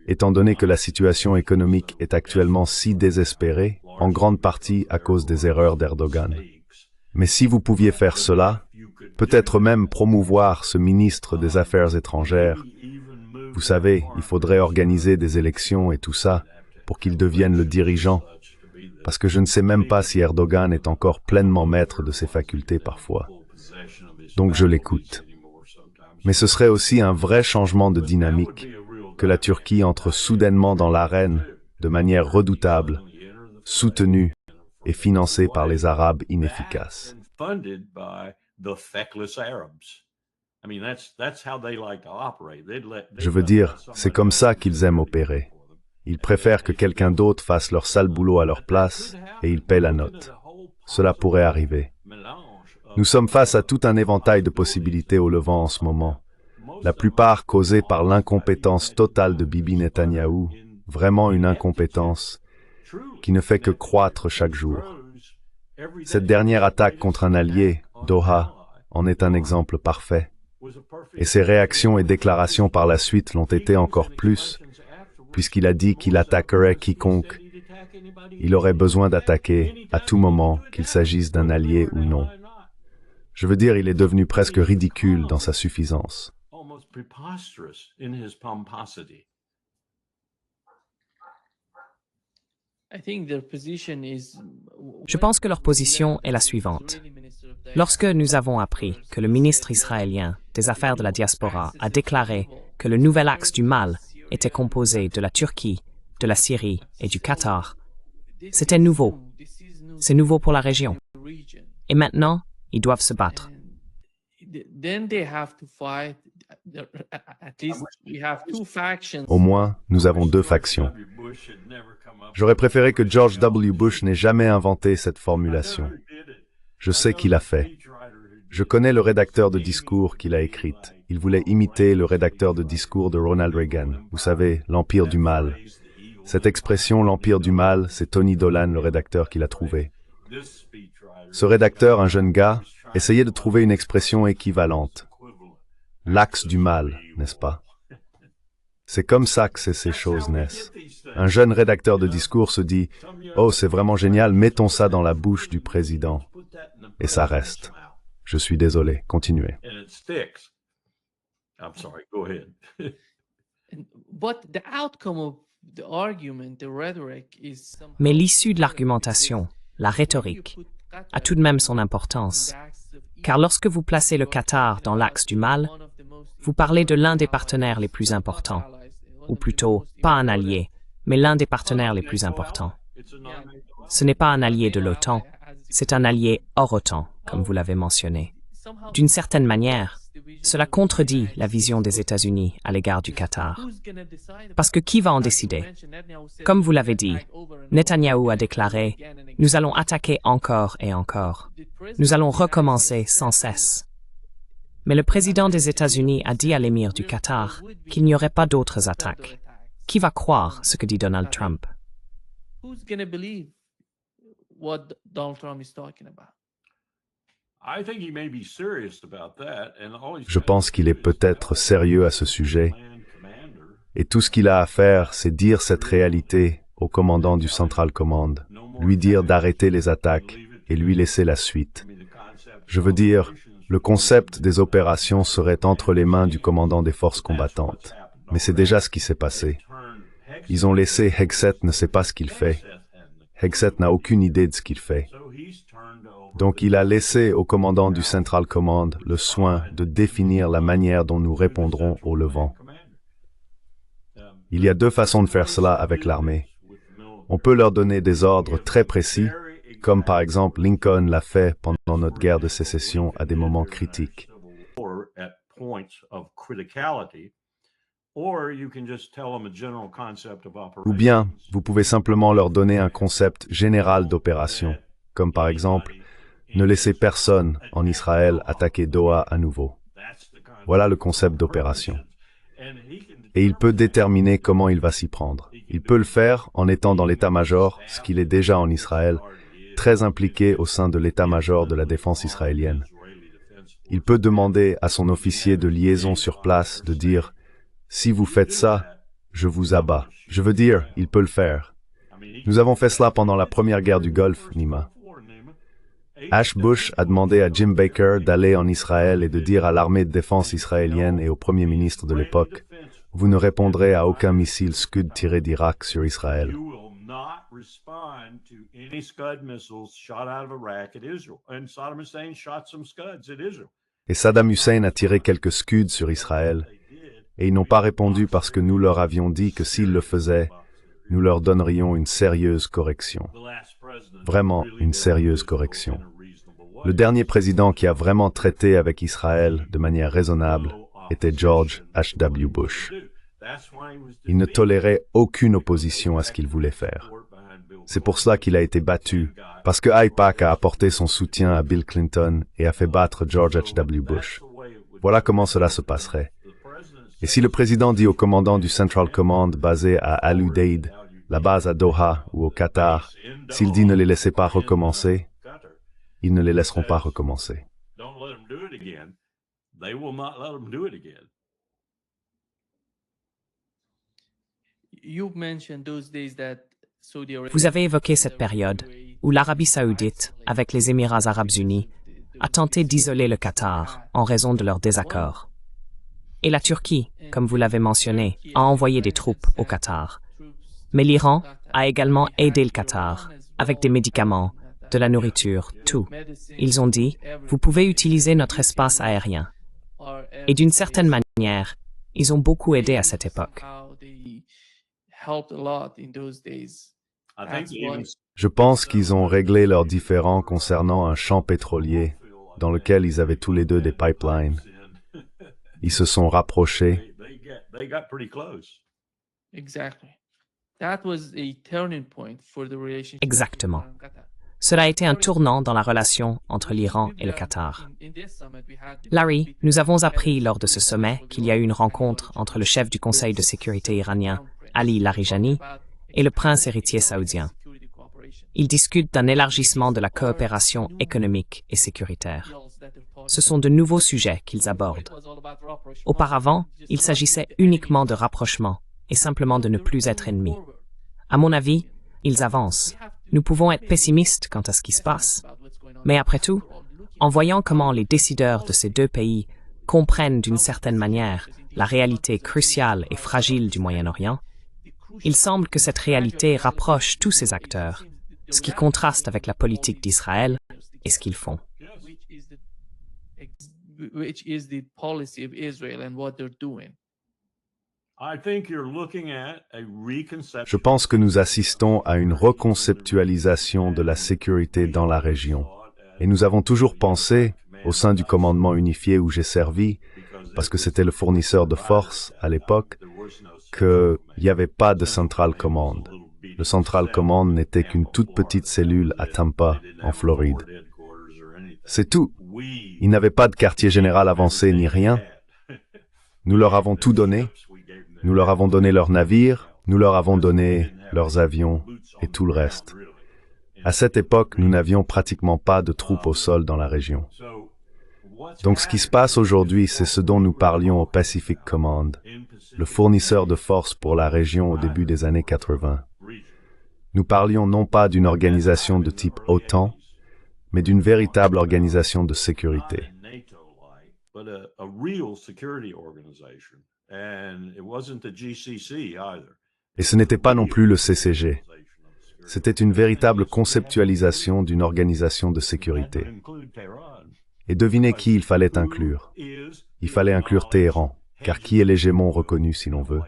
Speaker 2: étant donné que la situation économique est actuellement si désespérée, en grande partie à cause des erreurs d'Erdogan. Mais si vous pouviez faire cela, peut-être même promouvoir ce ministre des Affaires étrangères, vous savez, il faudrait organiser des élections et tout ça pour qu'il devienne le dirigeant, parce que je ne sais même pas si Erdogan est encore pleinement maître de ses facultés parfois. Donc je l'écoute. Mais ce serait aussi un vrai changement de dynamique que la Turquie entre soudainement dans l'arène de manière redoutable, soutenue et financée par les Arabes inefficaces. Je veux dire, c'est comme ça qu'ils aiment opérer. Ils préfèrent que quelqu'un d'autre fasse leur sale boulot à leur place et ils paient la note. Cela pourrait arriver. Nous sommes face à tout un éventail de possibilités au Levant en ce moment, la plupart causées par l'incompétence totale de Bibi Netanyahou, vraiment une incompétence qui ne fait que croître chaque jour. Cette dernière attaque contre un allié, Doha, en est un exemple parfait. Et ses réactions et déclarations par la suite l'ont été encore plus, puisqu'il a dit qu'il attaquerait quiconque. Il aurait besoin d'attaquer à tout moment, qu'il s'agisse d'un allié ou non. Je veux dire, il est devenu presque ridicule dans sa suffisance.
Speaker 1: Je pense que leur position est la suivante. Lorsque nous avons appris que le ministre israélien des Affaires de la diaspora a déclaré que le nouvel axe du mal était composé de la Turquie, de la Syrie et du Qatar, c'était nouveau. C'est nouveau pour la région. Et maintenant, ils doivent se battre.
Speaker 2: Au moins, nous avons deux factions. J'aurais préféré que George W. Bush n'ait jamais inventé cette formulation. Je sais qu'il a fait. Je connais le rédacteur de discours qu'il a écrite. Il voulait imiter le rédacteur de discours de Ronald Reagan. Vous savez, l'Empire du mal. Cette expression, l'Empire du mal, c'est Tony Dolan, le rédacteur, qui l'a trouvée. Ce rédacteur, un jeune gars, essayait de trouver une expression équivalente. L'axe du mal, n'est-ce pas? C'est comme ça que ces choses naissent. Un jeune rédacteur de discours se dit « Oh, c'est vraiment génial, mettons ça dans la bouche du président. » Et ça reste. Je suis désolé, continuez.
Speaker 1: Mais l'issue de l'argumentation, la rhétorique, a tout de même son importance. Car lorsque vous placez le Qatar dans l'axe du mal, vous parlez de l'un des partenaires les plus importants, ou plutôt, pas un allié, mais l'un des partenaires les plus importants. Ce n'est pas un allié de l'OTAN, c'est un allié hors OTAN, comme vous l'avez mentionné. D'une certaine manière, cela contredit la vision des États-Unis à l'égard du Qatar. Parce que qui va en décider? Comme vous l'avez dit, Netanyahou a déclaré « Nous allons attaquer encore et encore. Nous allons recommencer sans cesse. » Mais le président des États-Unis a dit à l'émir du Qatar qu'il n'y aurait pas d'autres attaques. Qui va croire ce que dit Donald Trump?
Speaker 2: Je pense qu'il est peut-être sérieux à ce sujet, et tout ce qu'il a à faire, c'est dire cette réalité au commandant du Central Command, lui dire d'arrêter les attaques et lui laisser la suite. Je veux dire, le concept des opérations serait entre les mains du commandant des forces combattantes. Mais c'est déjà ce qui s'est passé. Ils ont laissé Hegseth ne sait pas ce qu'il fait. Hegseth n'a aucune idée de ce qu'il fait. Donc il a laissé au commandant du Central Command le soin de définir la manière dont nous répondrons au Levant. Il y a deux façons de faire cela avec l'armée. On peut leur donner des ordres très précis, comme par exemple Lincoln l'a fait pendant notre guerre de sécession à des moments critiques. Ou bien, vous pouvez simplement leur donner un concept général d'opération, comme par exemple, ne laissez personne en Israël attaquer Doha à nouveau. Voilà le concept d'opération. Et il peut déterminer comment il va s'y prendre. Il peut le faire en étant dans l'état-major, ce qu'il est déjà en Israël, très impliqué au sein de l'état-major de la défense israélienne. Il peut demander à son officier de liaison sur place de dire « Si vous faites ça, je vous abats ». Je veux dire, il peut le faire. Nous avons fait cela pendant la première guerre du Golfe, Nima. Ash Bush a demandé à Jim Baker d'aller en Israël et de dire à l'armée de défense israélienne et au premier ministre de l'époque « Vous ne répondrez à aucun missile Scud tiré d'Irak sur Israël ». Et Saddam Hussein a tiré quelques Scuds sur Israël, et ils n'ont pas répondu parce que nous leur avions dit que s'ils le faisaient, nous leur donnerions une sérieuse correction. Vraiment une sérieuse correction. Le dernier président qui a vraiment traité avec Israël de manière raisonnable était George H.W. Bush. Il ne tolérait aucune opposition à ce qu'il voulait faire. C'est pour cela qu'il a été battu, parce que AIPAC a apporté son soutien à Bill Clinton et a fait battre George H.W. Bush. Voilà comment cela se passerait. Et si le président dit au commandant du Central Command basé à Al Udeid, la base à Doha ou au Qatar, s'il dit ne les laissez pas recommencer, ils ne les laisseront pas recommencer.
Speaker 1: Vous avez évoqué cette période où l'Arabie saoudite, avec les Émirats arabes unis, a tenté d'isoler le Qatar en raison de leurs désaccords. Et la Turquie, comme vous l'avez mentionné, a envoyé des troupes au Qatar. Mais l'Iran a également aidé le Qatar avec des médicaments, de la nourriture, tout. Ils ont dit, vous pouvez utiliser notre espace aérien. Et d'une certaine manière, ils ont beaucoup aidé à cette époque.
Speaker 2: Je pense qu'ils ont réglé leurs différends concernant un champ pétrolier dans lequel ils avaient tous les deux des pipelines. Ils se sont rapprochés.
Speaker 1: Exactement. Cela a été un tournant dans la relation entre l'Iran et le Qatar. Larry, nous avons appris lors de ce sommet qu'il y a eu une rencontre entre le chef du Conseil de sécurité iranien, Ali Larijani, et le prince héritier saoudien. Ils discutent d'un élargissement de la coopération économique et sécuritaire. Ce sont de nouveaux sujets qu'ils abordent. Auparavant, il s'agissait uniquement de rapprochement et simplement de ne plus être ennemis. À mon avis, ils avancent. Nous pouvons être pessimistes quant à ce qui se passe. Mais après tout, en voyant comment les décideurs de ces deux pays comprennent d'une certaine manière la réalité cruciale et fragile du Moyen-Orient, il semble que cette réalité rapproche tous ces acteurs, ce qui contraste avec la politique d'Israël et ce qu'ils font.
Speaker 2: Je pense que nous assistons à une reconceptualisation de la sécurité dans la région. Et nous avons toujours pensé, au sein du commandement unifié où j'ai servi, parce que c'était le fournisseur de force à l'époque, qu'il n'y avait pas de Central Command. Le Central Command n'était qu'une toute petite cellule à Tampa, en Floride. C'est tout. Ils n'avaient pas de quartier général avancé ni rien. Nous leur avons tout donné. Nous leur avons donné leurs navires, nous leur avons donné leurs avions et tout le reste. À cette époque, nous n'avions pratiquement pas de troupes au sol dans la région. Donc ce qui se passe aujourd'hui, c'est ce dont nous parlions au Pacific Command, le fournisseur de force pour la région au début des années 80. Nous parlions non pas d'une organisation de type OTAN, mais d'une véritable organisation de sécurité. Et ce n'était pas non plus le CCG. C'était une véritable conceptualisation d'une organisation de sécurité. Et devinez qui il fallait inclure. Il fallait inclure Téhéran, car qui est l'hégémon reconnu si l'on veut?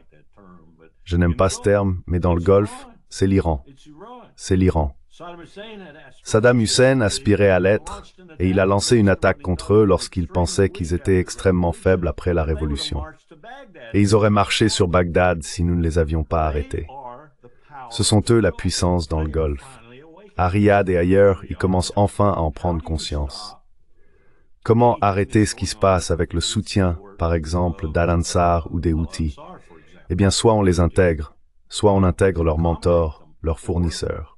Speaker 2: Je n'aime pas ce terme, mais dans le Golfe, c'est l'Iran. C'est l'Iran. Saddam Hussein aspirait à l'être, et il a lancé une attaque contre eux lorsqu'il pensait qu'ils étaient extrêmement faibles après la Révolution. Et ils auraient marché sur Bagdad si nous ne les avions pas arrêtés. Ce sont eux la puissance dans le Golfe. À Riyad et ailleurs, ils commencent enfin à en prendre conscience. Comment arrêter ce qui se passe avec le soutien, par exemple, d'Al-Ansar ou des Houthis? Eh bien, soit on les intègre, soit on intègre leurs mentors, leurs fournisseurs.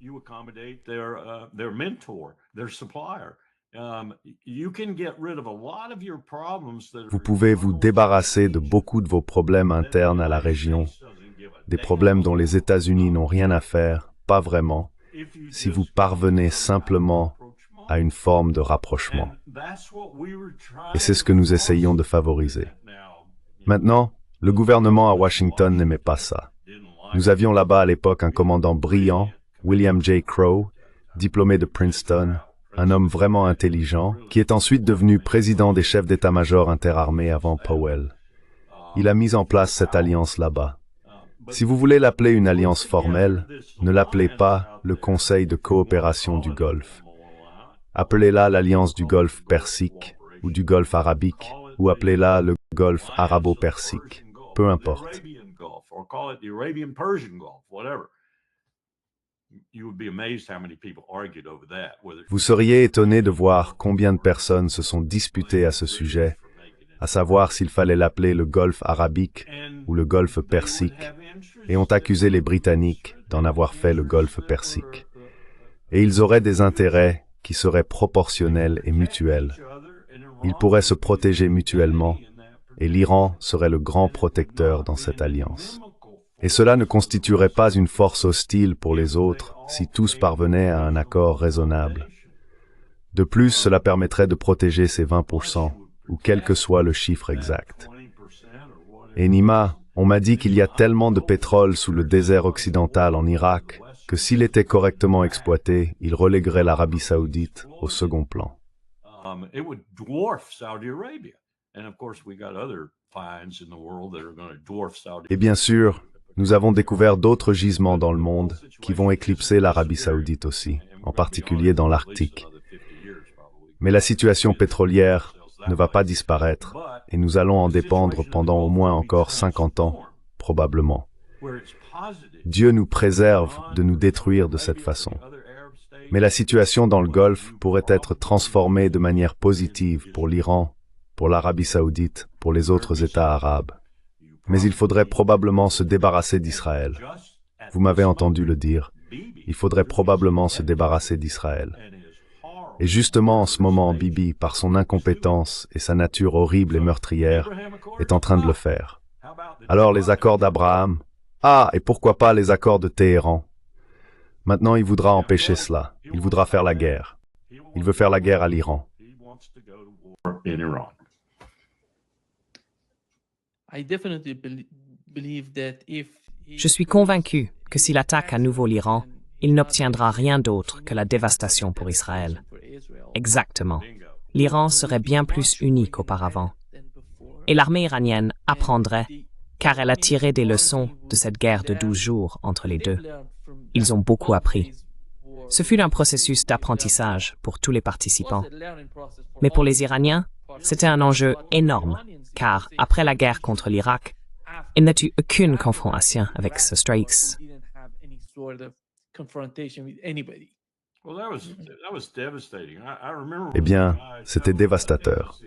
Speaker 2: Vous pouvez vous débarrasser de beaucoup de vos problèmes internes à la région, des problèmes dont les États-Unis n'ont rien à faire, pas vraiment, si vous parvenez simplement à une forme de rapprochement. Et c'est ce que nous essayons de favoriser. Maintenant, le gouvernement à Washington n'aimait pas ça. Nous avions là-bas à l'époque un commandant brillant, William J. Crowe, diplômé de Princeton, un homme vraiment intelligent, qui est ensuite devenu président des chefs d'état-major interarmés avant Powell. il a mis en place cette alliance là-bas. Si vous voulez l'appeler une alliance formelle, ne l'appelez pas le Conseil de coopération du Golfe. Appelez-la l'Alliance du Golfe Persique ou du Golfe Arabique, ou appelez-la le Golfe Arabo-Persique. Peu importe. Vous seriez étonné de voir combien de personnes se sont disputées à ce sujet, à savoir s'il fallait l'appeler le Golfe Arabique ou le Golfe Persique, et ont accusé les Britanniques d'en avoir fait le Golfe Persique. Et ils auraient des intérêts qui seraient proportionnels et mutuels. Ils pourraient se protéger mutuellement, et l'Iran serait le grand protecteur dans cette alliance. Et cela ne constituerait pas une force hostile pour les autres si tous parvenaient à un accord raisonnable. De plus, cela permettrait de protéger ces 20%, ou quel que soit le chiffre exact. Et Nima, on m'a dit qu'il y a tellement de pétrole sous le désert occidental en Irak que s'il était correctement exploité, il reléguerait l'Arabie saoudite au second plan. Et bien sûr, nous avons découvert d'autres gisements dans le monde qui vont éclipser l'Arabie saoudite aussi, en particulier dans l'Arctique. Mais la situation pétrolière ne va pas disparaître, et nous allons en dépendre pendant au moins encore 50 ans, probablement. Dieu nous préserve de nous détruire de cette façon. Mais la situation dans le Golfe pourrait être transformée de manière positive pour l'Iran, pour l'Arabie saoudite, pour les autres États arabes. Mais il faudrait probablement se débarrasser d'Israël. Vous m'avez entendu le dire. Il faudrait probablement se débarrasser d'Israël. Et justement en ce moment, Bibi, par son incompétence et sa nature horrible et meurtrière, est en train de le faire. Alors les accords d'Abraham, et pourquoi pas les accords de Téhéran? Maintenant, il voudra empêcher cela. Il voudra faire la guerre. Il veut faire la guerre à l'Iran.
Speaker 1: Je suis convaincu que s'il attaque à nouveau l'Iran, il n'obtiendra rien d'autre que la dévastation pour Israël. Exactement. L'Iran serait bien plus uni qu'auparavant. Et l'armée iranienne apprendrait, car elle a tiré des leçons de cette guerre de 12 jours entre les deux. Ils ont beaucoup appris. Ce fut un processus d'apprentissage pour tous les participants. Mais pour les Iraniens, c'était un enjeu énorme, car après la guerre contre l'Irak, il n'a eu aucune confrontation avec ce Straits.
Speaker 2: Eh bien, c'était dévastateur.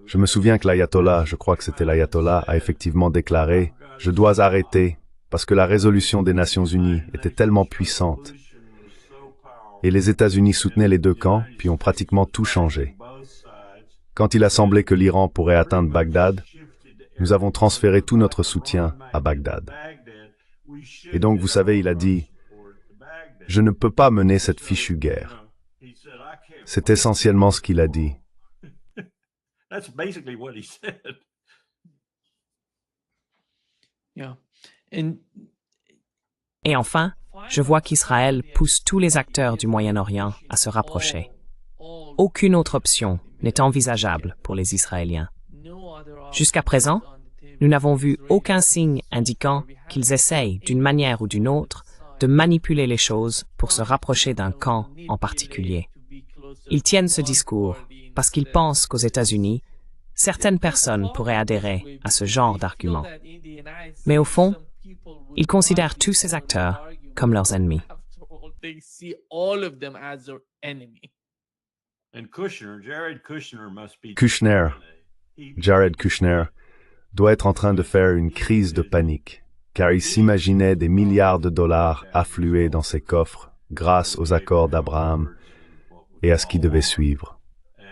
Speaker 2: Je me souviens que l'ayatollah, je crois que c'était l'ayatollah, a effectivement déclaré « Je dois arrêter parce que la résolution des Nations Unies était tellement puissante. » Et les États-Unis soutenaient les deux camps, puis ont pratiquement tout changé. Quand il a semblé que l'Iran pourrait atteindre Bagdad, nous avons transféré tout notre soutien à Bagdad. Et donc, vous savez, il a dit « Je ne peux pas mener cette fichue guerre. » C'est essentiellement ce qu'il a dit.
Speaker 1: Et enfin, je vois qu'Israël pousse tous les acteurs du Moyen-Orient à se rapprocher. Aucune autre option n'est envisageable pour les Israéliens. Jusqu'à présent, nous n'avons vu aucun signe indiquant qu'ils essayent, d'une manière ou d'une autre, de manipuler les choses pour se rapprocher d'un camp en particulier. Ils tiennent ce discours parce qu'ils pensent qu'aux États-Unis, certaines personnes pourraient adhérer à ce genre d'argument. Mais au fond, ils considèrent tous ces acteurs comme leurs ennemis.
Speaker 2: Kushner, Jared Kushner, doit être en train de faire une crise de panique, car il s'imaginait des milliards de dollars affluer dans ses coffres grâce aux accords d'Abraham et à ce qui devait suivre.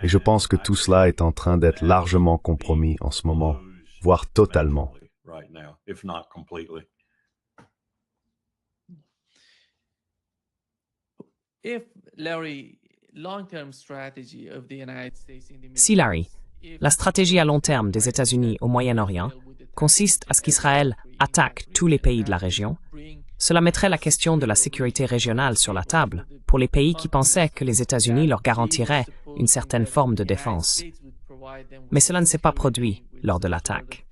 Speaker 2: Et je pense que tout cela est en train d'être largement compromis en ce moment, voire totalement.
Speaker 1: Si Larry, la stratégie à long terme des États-Unis au Moyen-Orient consiste à ce qu'Israël attaque tous les pays de la région, cela mettrait la question de la sécurité régionale sur la table pour les pays qui pensaient que les États-Unis leur garantiraient une certaine forme de défense. Mais cela ne s'est pas produit lors de l'attaque.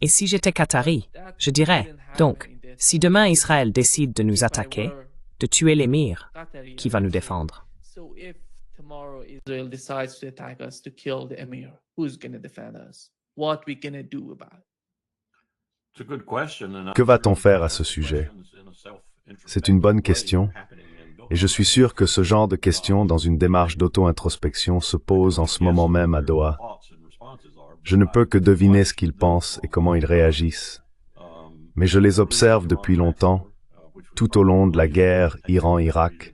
Speaker 1: Et si j'étais qatari, je dirais, donc, si demain Israël décide de nous attaquer, de tuer l'émir, qui va nous défendre?
Speaker 4: So if tomorrow Israel decides to attack us, to kill the emir, who's going to defend us? What we going to do about it?
Speaker 2: Que va-t-on faire à ce sujet? C'est une bonne question, et je suis sûr que ce genre de questions dans une démarche d'auto-introspection se pose en ce moment même à Doha. Je ne peux que deviner ce qu'ils pensent et comment ils réagissent, mais je les observe depuis longtemps, tout au long de la guerre Iran-Irak,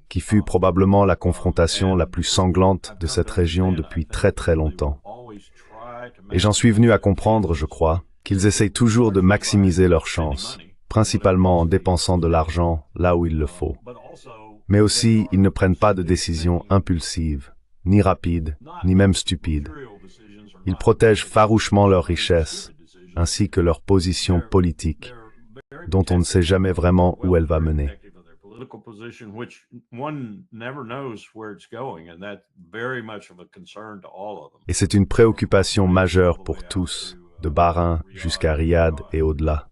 Speaker 2: qui fut probablement la confrontation la plus sanglante de cette région depuis très très longtemps. Et j'en suis venu à comprendre, je crois, qu'ils essayent toujours de maximiser leurs chances, principalement en dépensant de l'argent là où il le faut. Mais aussi, ils ne prennent pas de décisions impulsives, ni rapides, ni même stupides. Ils protègent farouchement leurs richesses, ainsi que leur position politique, dont on ne sait jamais vraiment où elle va mener. Et c'est une préoccupation majeure pour tous, de Bahreïn jusqu'à Riyad et au-delà.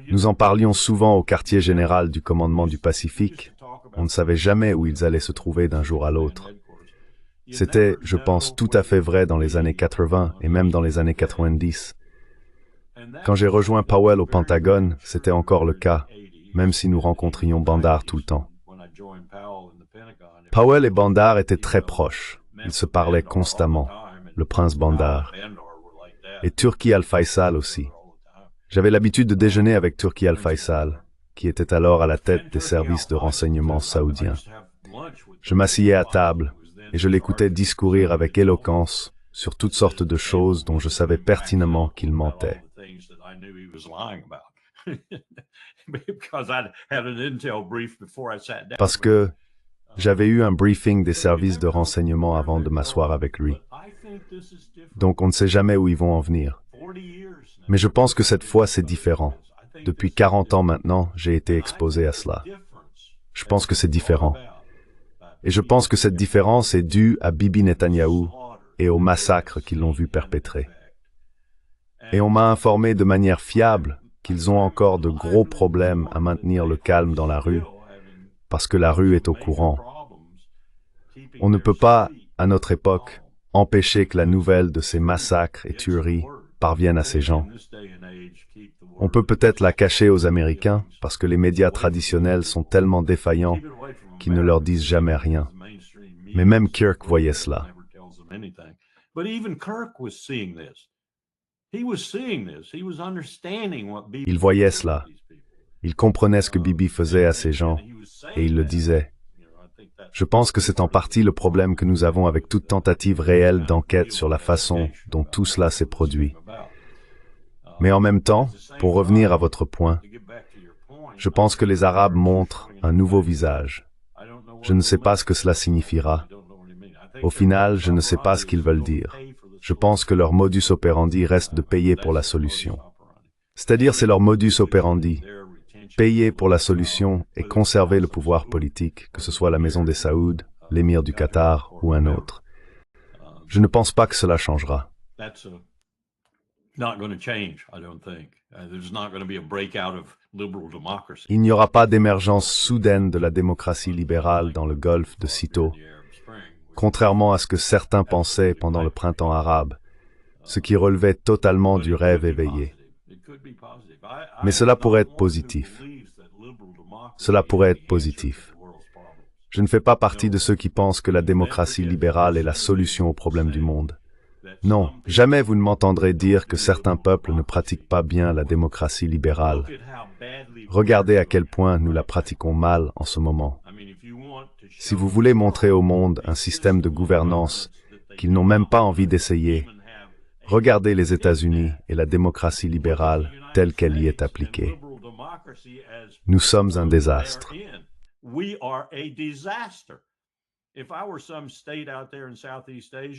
Speaker 2: Nous en parlions souvent au quartier général du commandement du Pacifique. On ne savait jamais où ils allaient se trouver d'un jour à l'autre. C'était, je pense, tout à fait vrai dans les années 80 et même dans les années 90. Quand j'ai rejoint Powell au Pentagone, c'était encore le cas, même si nous rencontrions Bandar tout le temps. Powell et Bandar étaient très proches. Ils se parlaient constamment, le prince Bandar. Et Turki Al-Faisal aussi. J'avais l'habitude de déjeuner avec Turki Al-Faisal, qui était alors à la tête des services de renseignement saoudiens. Je m'asseyais à table et je l'écoutais discourir avec éloquence sur toutes sortes de choses dont je savais pertinemment qu'il mentait. Parce que j'avais eu un briefing des services de renseignement avant de m'asseoir avec lui. Donc on ne sait jamais où ils vont en venir. Mais je pense que cette fois c'est différent. Depuis 40 ans maintenant, j'ai été exposé à cela. Je pense que c'est différent. Et je pense que cette différence est due à Bibi Netanyahou et aux massacres qu'ils l'ont vu perpétrer. Et on m'a informé de manière fiable qu'ils ont encore de gros problèmes à maintenir le calme dans la rue, parce que la rue est au courant. On ne peut pas, à notre époque, empêcher que la nouvelle de ces massacres et tueries parvienne à ces gens. On peut peut-être la cacher aux Américains, parce que les médias traditionnels sont tellement défaillants qu'ils ne leur disent jamais rien. Mais même Kirk voyait cela. Il voyait cela. Il comprenait ce que Bibi faisait à ces gens, et il le disait. Je pense que c'est en partie le problème que nous avons avec toute tentative réelle d'enquête sur la façon dont tout cela s'est produit. Mais en même temps, pour revenir à votre point, je pense que les Arabes montrent un nouveau visage. Je ne sais pas ce que cela signifiera. Au final, je ne sais pas ce qu'ils veulent dire. Je pense que leur modus operandi reste de payer pour la solution. C'est-à-dire, c'est leur modus operandi. Payer pour la solution et conserver le pouvoir politique, que ce soit la Maison des Saouds, l'émir du Qatar ou un autre. Je ne pense pas que cela changera. Il n'y aura pas d'émergence soudaine de la démocratie libérale dans le golfe de sitôt, contrairement à ce que certains pensaient pendant le printemps arabe, ce qui relevait totalement du rêve éveillé. Mais cela pourrait être positif. Cela pourrait être positif. Je ne fais pas partie de ceux qui pensent que la démocratie libérale est la solution aux problèmes du monde. Non, jamais vous ne m'entendrez dire que certains peuples ne pratiquent pas bien la démocratie libérale. Regardez à quel point nous la pratiquons mal en ce moment. Si vous voulez montrer au monde un système de gouvernance qu'ils n'ont même pas envie d'essayer, regardez les États-Unis et la démocratie libérale telle qu'elle y est appliquée. Nous sommes un désastre.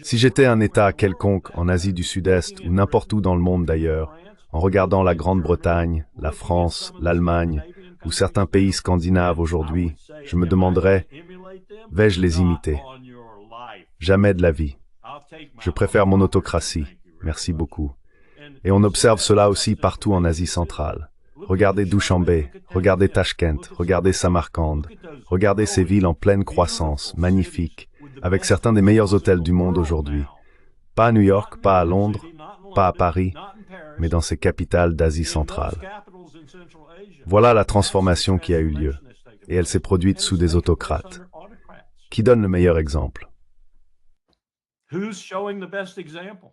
Speaker 2: Si j'étais un État quelconque en Asie du Sud-Est ou n'importe où dans le monde d'ailleurs, en regardant la Grande-Bretagne, la France, l'Allemagne ou certains pays scandinaves aujourd'hui, je me demanderais, vais-je les imiter? Jamais de la vie. Je préfère mon autocratie. Merci beaucoup. Et on observe cela aussi partout en Asie centrale. Regardez Dushanbe, regardez Tashkent, regardez Samarcande, regardez ces villes en pleine croissance, magnifiques, avec certains des meilleurs hôtels du monde aujourd'hui. Pas à New York, pas à Londres, pas à Paris, mais dans ces capitales d'Asie centrale. Voilà la transformation qui a eu lieu, et elle s'est produite sous des autocrates. Qui donne le meilleur exemple?
Speaker 5: Who's showing the best example?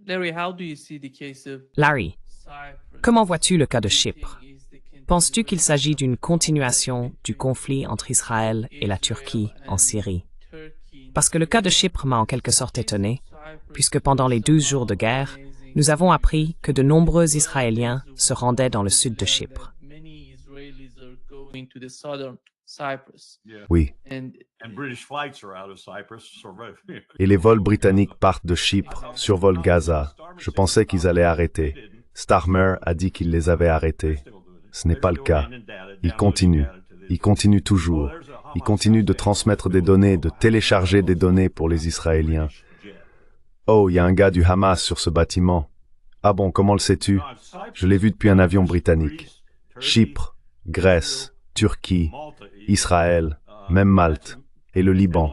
Speaker 4: Larry, how do you see the case of
Speaker 1: Larry,
Speaker 4: Cyprus?
Speaker 1: comment vois-tu le cas de Chypre? Penses-tu qu'il s'agit d'une continuation du conflit entre Israël et la Turquie en Syrie? Parce que le cas de Chypre m'a en quelque sorte étonné, puisque pendant les 12 jours de guerre, nous avons appris que de nombreux Israéliens se rendaient dans le sud de Chypre.
Speaker 2: Oui.
Speaker 5: And British flights are out of Cyprus.
Speaker 2: Et les vols britanniques partent de Chypre, survolent Gaza. Je pensais qu'ils allaient arrêter. Starmer a dit qu'il les avait arrêtés. Ce n'est pas le cas. Ils continuent. Ils continuent toujours. Ils continuent de transmettre des données, de télécharger des données pour les Israéliens. Oh, il y a un gars du Hamas sur ce bâtiment. Ah bon, comment le sais-tu? Je l'ai vu depuis un avion britannique. Chypre, Grèce, Turquie, Israël, même Malte, et le Liban.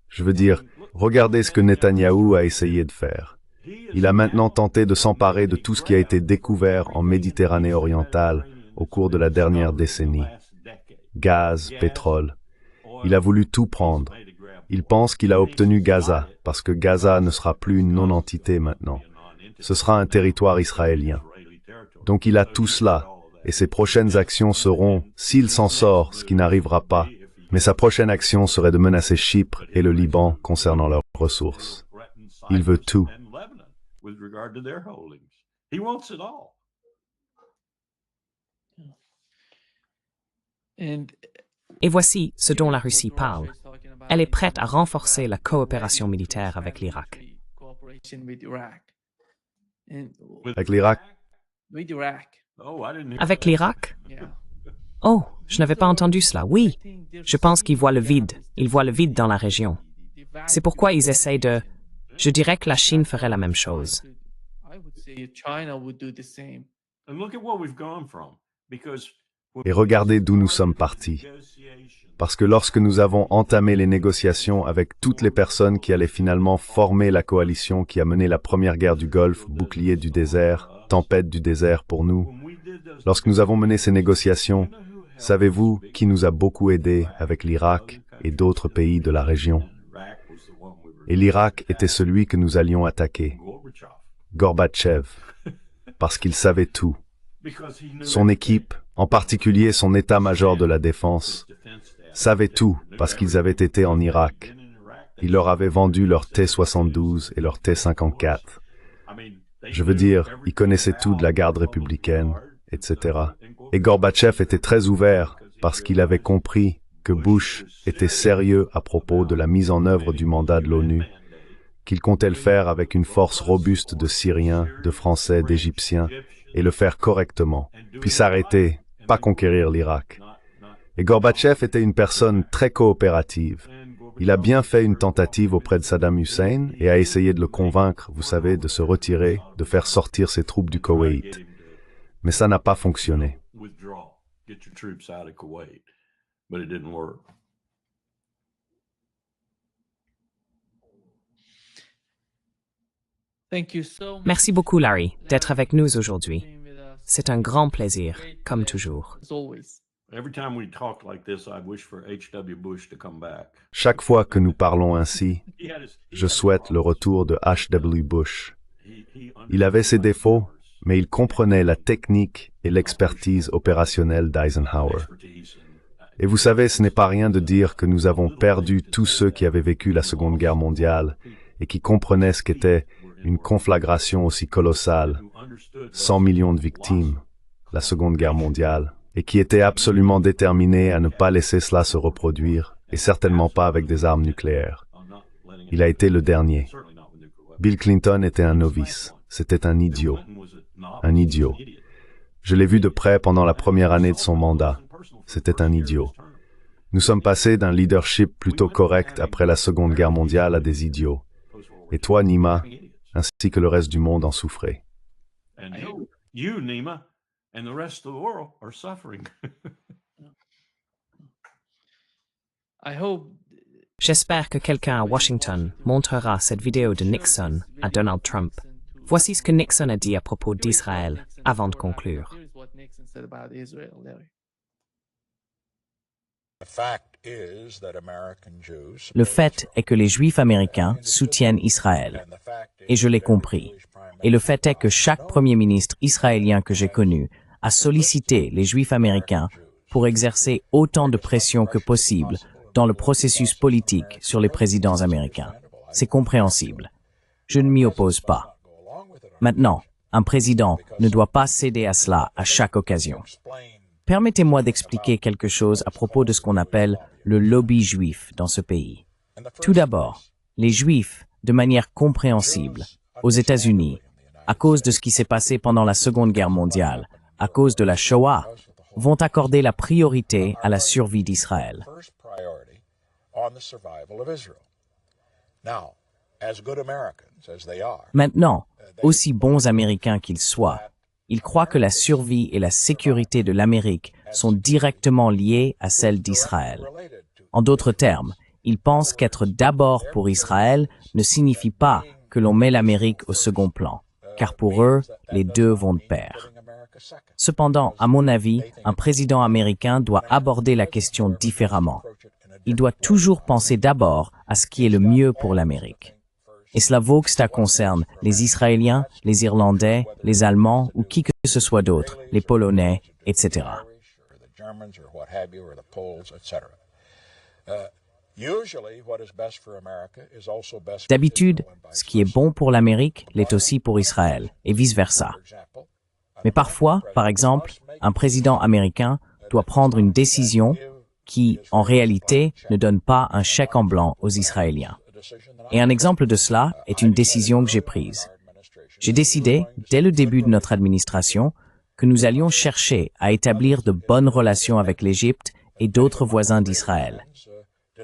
Speaker 2: Je veux dire, regardez ce que Netanyahou a essayé de faire. Il a maintenant tenté de s'emparer de tout ce qui a été découvert en Méditerranée orientale au cours de la dernière décennie. Gaz, pétrole. Il a voulu tout prendre. Il pense qu'il a obtenu Gaza, parce que Gaza ne sera plus une non-entité maintenant. Ce sera un territoire israélien. Donc il a tout cela, et ses prochaines actions seront, s'il s'en sort, ce qui n'arrivera pas, mais sa prochaine action serait de menacer Chypre et le Liban concernant leurs ressources. Il veut tout.
Speaker 1: Et voici ce dont la Russie parle. Elle est prête à renforcer la coopération militaire avec l'Irak.
Speaker 2: Avec l'Irak?
Speaker 1: Avec l'Irak? Oh, je n'avais pas entendu cela. Oui, je pense qu'ils voient le vide. Ils voient le vide dans la région. C'est pourquoi ils essayent de... Je dirais que la Chine ferait la même chose.
Speaker 2: Et regardez d'où nous sommes partis. Parce que lorsque nous avons entamé les négociations avec toutes les personnes qui allaient finalement former la coalition qui a mené la première guerre du Golfe, bouclier du désert, tempête du désert pour nous, lorsque nous avons mené ces négociations, savez-vous qui nous a beaucoup aidés avec l'Irak et d'autres pays de la région? Et l'Irak était celui que nous allions attaquer. Gorbatchev, parce qu'il savait tout. Son équipe, en particulier son état-major de la défense, savait tout parce qu'ils avaient été en Irak. Il leur avait vendu leur T-72 et leur T-54. Je veux dire, ils connaissaient tout de la garde républicaine, etc. Et Gorbatchev était très ouvert parce qu'il avait compris que Bush était sérieux à propos de la mise en œuvre du mandat de l'ONU, qu'il comptait le faire avec une force robuste de Syriens, de Français, d'Égyptiens, et le faire correctement, puis s'arrêter, pas conquérir l'Irak. Et Gorbatchev était une personne très coopérative. Il a bien fait une tentative auprès de Saddam Hussein et a essayé de le convaincre, vous savez, de se retirer, de faire sortir ses troupes du Koweït. Mais ça n'a pas fonctionné.
Speaker 1: Merci beaucoup, Larry, d'être avec nous aujourd'hui. C'est un grand plaisir, comme toujours.
Speaker 2: Chaque fois que nous parlons ainsi, je souhaite le retour de H.W. Bush. Il avait ses défauts, mais il comprenait la technique et l'expertise opérationnelle d'Eisenhower. Et vous savez, ce n'est pas rien de dire que nous avons perdu tous ceux qui avaient vécu la Seconde Guerre mondiale et qui comprenaient ce qu'était une conflagration aussi colossale, 100 millions de victimes, la Seconde Guerre mondiale, et qui étaient absolument déterminés à ne pas laisser cela se reproduire, et certainement pas avec des armes nucléaires. Il a été le dernier. Bill Clinton était un novice. C'était un idiot. Un idiot. Je l'ai vu de près pendant la première année de son mandat. C'était un idiot. Nous sommes passés d'un leadership plutôt correct après la Seconde Guerre mondiale à des idiots. Et toi, Nima, ainsi que le reste du monde en souffrait.
Speaker 5: And you, Nima, and the rest of the world are suffering.
Speaker 4: I hope
Speaker 1: J'espère que quelqu'un à Washington montrera cette vidéo de Nixon à Donald Trump. Voici ce que Nixon a dit à propos d'Israël avant de conclure.
Speaker 4: Here's what Nixon said about Israel, Larry.
Speaker 3: Le fait est que les Juifs américains soutiennent Israël. Et je l'ai compris. Et le fait est que chaque premier ministre israélien que j'ai connu a sollicité les Juifs américains pour exercer autant de pression que possible dans le processus politique sur les présidents américains. C'est compréhensible. Je ne m'y oppose pas. Maintenant, un président ne doit pas céder à cela à chaque occasion. Permettez-moi d'expliquer quelque chose à propos de ce qu'on appelle le lobby juif dans ce pays. Tout d'abord, les Juifs, de manière compréhensible, aux États-Unis, à cause de ce qui s'est passé pendant la Seconde Guerre mondiale, à cause de la Shoah, vont accorder la priorité à la survie d'Israël. Maintenant, aussi bons Américains qu'ils soient, ils croient que la survie et la sécurité de l'Amérique sont directement liées à celle d'Israël. En d'autres termes, ils pensent qu'être d'abord pour Israël ne signifie pas que l'on met l'Amérique au second plan, car pour eux, les deux vont de pair. Cependant, à mon avis, un président américain doit aborder la question différemment. Il doit toujours penser d'abord à ce qui est le mieux pour l'Amérique. Et cela vaut que cela concerne les Israéliens, les Irlandais, les Allemands ou qui que ce soit d'autre, les Polonais, etc. D'habitude, ce qui est bon pour l'Amérique l'est aussi pour Israël, et vice-versa. Mais parfois, par exemple, un président américain doit prendre une décision qui, en réalité, ne donne pas un chèque en blanc aux Israéliens. Et un exemple de cela est une décision que j'ai prise. J'ai décidé, dès le début de notre administration, que nous allions chercher à établir de bonnes relations avec l'Égypte et d'autres voisins d'Israël.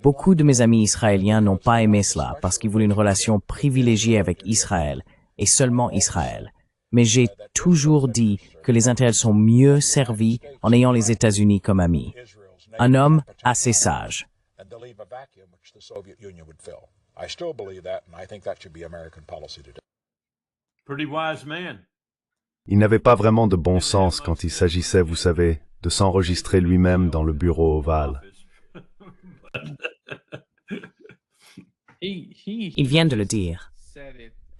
Speaker 3: Beaucoup de mes amis israéliens n'ont pas aimé cela parce qu'ils voulaient une relation privilégiée avec Israël et seulement Israël. Mais j'ai toujours dit que les intérêts sont mieux servis en ayant les États-Unis comme amis. Un homme assez sage.
Speaker 5: Pretty wise man.
Speaker 2: Il n'avait pas vraiment de bon sens quand il s'agissait, vous savez, de s'enregistrer lui-même dans le bureau ovale.
Speaker 1: Il vient de le dire.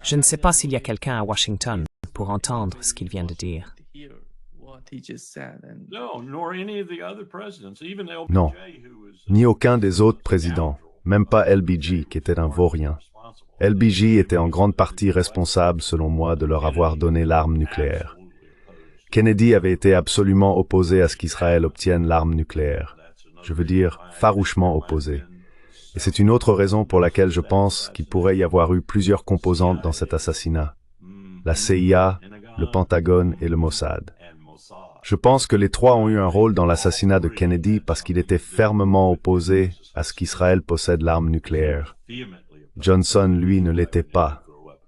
Speaker 1: Je ne sais pas s'il y a quelqu'un à Washington pour entendre ce qu'il vient de dire.
Speaker 5: No, nor any of the other presidents, even LBJ,
Speaker 2: Non,
Speaker 5: who was
Speaker 2: ni aucun des autres présidents, même pas LBJ qui était un vaurien. LBJ était en grande partie responsable, selon moi, de leur avoir donné l'arme nucléaire. Kennedy avait été absolument opposé à ce qu'Israël obtienne l'arme nucléaire. Je veux dire, farouchement opposé. Et c'est une autre raison pour laquelle je pense qu'il pourrait y avoir eu plusieurs composantes dans cet assassinat. La CIA, le Pentagone et le Mossad. Je pense que les trois ont eu un rôle dans l'assassinat de Kennedy parce qu'il était fermement opposé à ce qu'Israël possède l'arme nucléaire. Johnson, lui, ne l'était pas,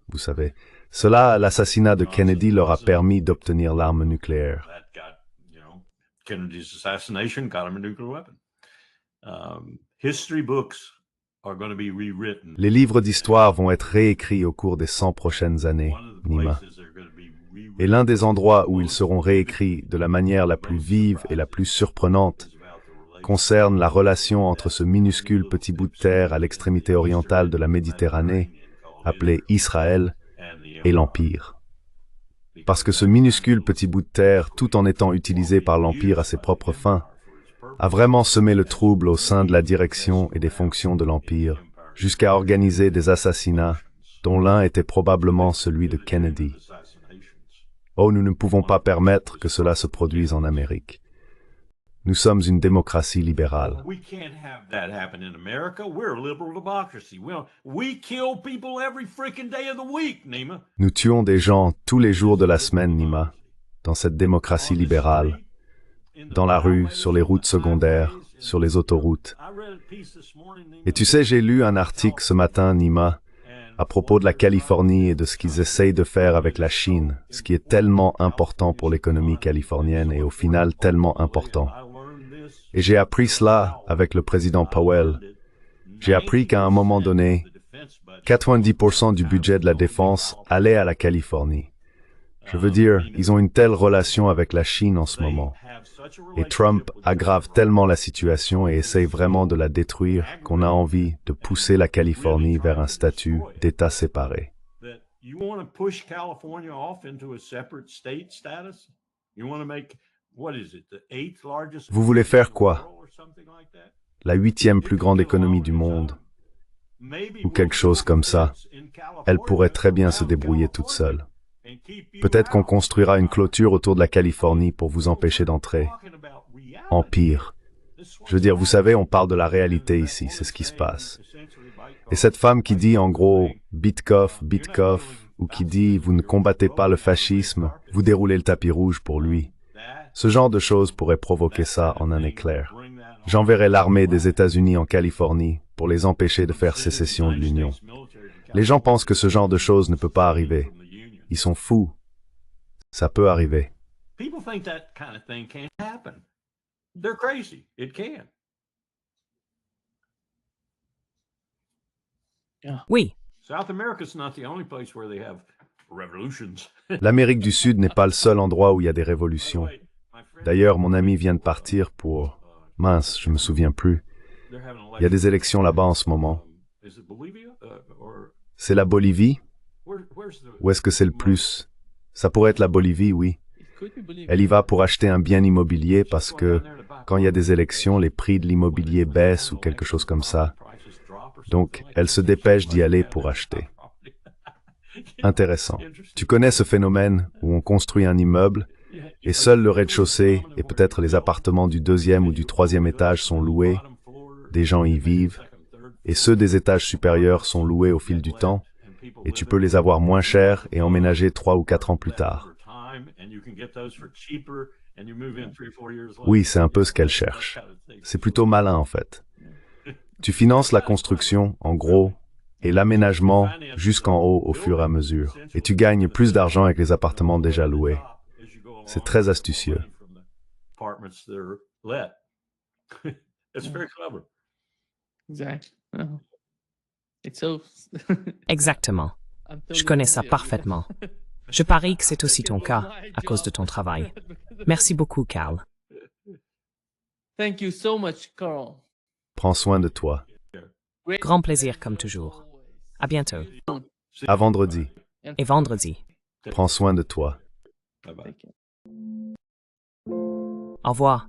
Speaker 2: vous savez. Cela, l'assassinat de Kennedy leur a permis d'obtenir l'arme nucléaire.
Speaker 5: that got, Kennedy's assassination got him a nuclear weapon. History books are going to be rewritten.
Speaker 2: Les livres d'histoire vont être réécrits au cours des 100 prochaines années,
Speaker 5: One of the
Speaker 2: Nima.
Speaker 5: places they're going to be rewritten
Speaker 2: Et l'un des endroits où ils seront réécrits de la manière la plus vive et la plus surprenante concerne la relation entre ce minuscule petit bout de terre à l'extrémité orientale de la Méditerranée, appelé Israël, et l'Empire. Parce que ce minuscule petit bout de terre, tout en étant utilisé par l'Empire à ses propres fins, a vraiment semé le trouble au sein de la direction et des fonctions de l'Empire, jusqu'à organiser des assassinats, dont l'un était probablement celui de Kennedy. Oh, nous ne pouvons pas permettre que cela se produise en Amérique. Nous sommes une démocratie libérale.
Speaker 5: We can't have that happen in America. We're a liberal democracy. We kill people every freaking day of the week, Nima.
Speaker 2: Nous tuons des gens tous les jours de la semaine, Nima, dans cette démocratie libérale, dans la rue, sur les routes secondaires, sur les autoroutes. Et tu sais, j'ai lu un article ce matin, Nima, à propos de la Californie et de ce qu'ils essayent de faire avec la Chine, ce qui est tellement important pour l'économie californienne et au final tellement important. Et j'ai appris cela avec le président Powell. J'ai appris qu'à un moment donné, 90% du budget de la défense allait à la Californie. Je veux dire, ils ont une telle relation avec la Chine en ce moment. Et Trump aggrave tellement la situation et essaye vraiment de la détruire qu'on a envie de pousser la Californie vers un statut d'État séparé. Vous voulez faire quoi? La 8e plus grande économie du monde, ou quelque chose comme ça. Elle pourrait très bien se débrouiller toute seule. Peut-être qu'on construira une clôture autour de la Californie pour vous empêcher d'entrer. Empire. Je veux dire, vous savez, on parle de la réalité ici, c'est ce qui se passe. Et cette femme qui dit en gros « Bitkoff », ou qui dit « Vous ne combattez pas le fascisme, vous déroulez le tapis rouge pour lui ». Ce genre de choses pourrait provoquer ça en un éclair. J'enverrai l'armée des États-Unis en Californie pour les empêcher de faire sécession de l'Union. Les gens pensent que ce genre de choses ne peut pas arriver. Ils sont fous. Ça peut arriver.
Speaker 5: People think that kind of thing can't happen. They're crazy. It can.
Speaker 1: Oui,
Speaker 5: South America's not the only place where they have revolutions.
Speaker 2: L'Amérique du Sud n'est pas le seul endroit où il y a des révolutions. D'ailleurs, mon ami vient de partir pour... Mince, je me souviens plus. Il y a des élections là-bas en ce moment. C'est la Bolivie? Où est-ce que c'est le plus? Ça pourrait être la Bolivie, oui. Elle y va pour acheter un bien immobilier parce que quand il y a des élections, les prix de l'immobilier baissent ou quelque chose comme ça. Donc, elle se dépêche d'y aller pour acheter. Intéressant. Tu connais ce phénomène où on construit un immeuble et seul le rez-de-chaussée et peut-être les appartements du 2e ou du 3e étage sont loués, des gens y vivent, et ceux des étages supérieurs sont loués au fil du temps, et tu peux les avoir moins chers et emménager 3 ou 4 ans plus tard. Oui, c'est un peu ce qu'elle cherche. C'est plutôt malin en fait. Tu finances la construction, en gros, et l'aménagement jusqu'en haut au fur et à mesure. Et tu gagnes plus d'argent avec les appartements déjà loués. C'est très astucieux.
Speaker 1: exactement. Je connais ça parfaitement. Je parie que c'est aussi ton cas à cause de ton travail. Merci beaucoup, Carl.
Speaker 4: Thank you so much, Carl.
Speaker 2: Prends soin de toi.
Speaker 1: Grand plaisir comme toujours. À bientôt.
Speaker 2: À vendredi.
Speaker 1: Et vendredi.
Speaker 2: Prends soin de toi.
Speaker 1: Au revoir.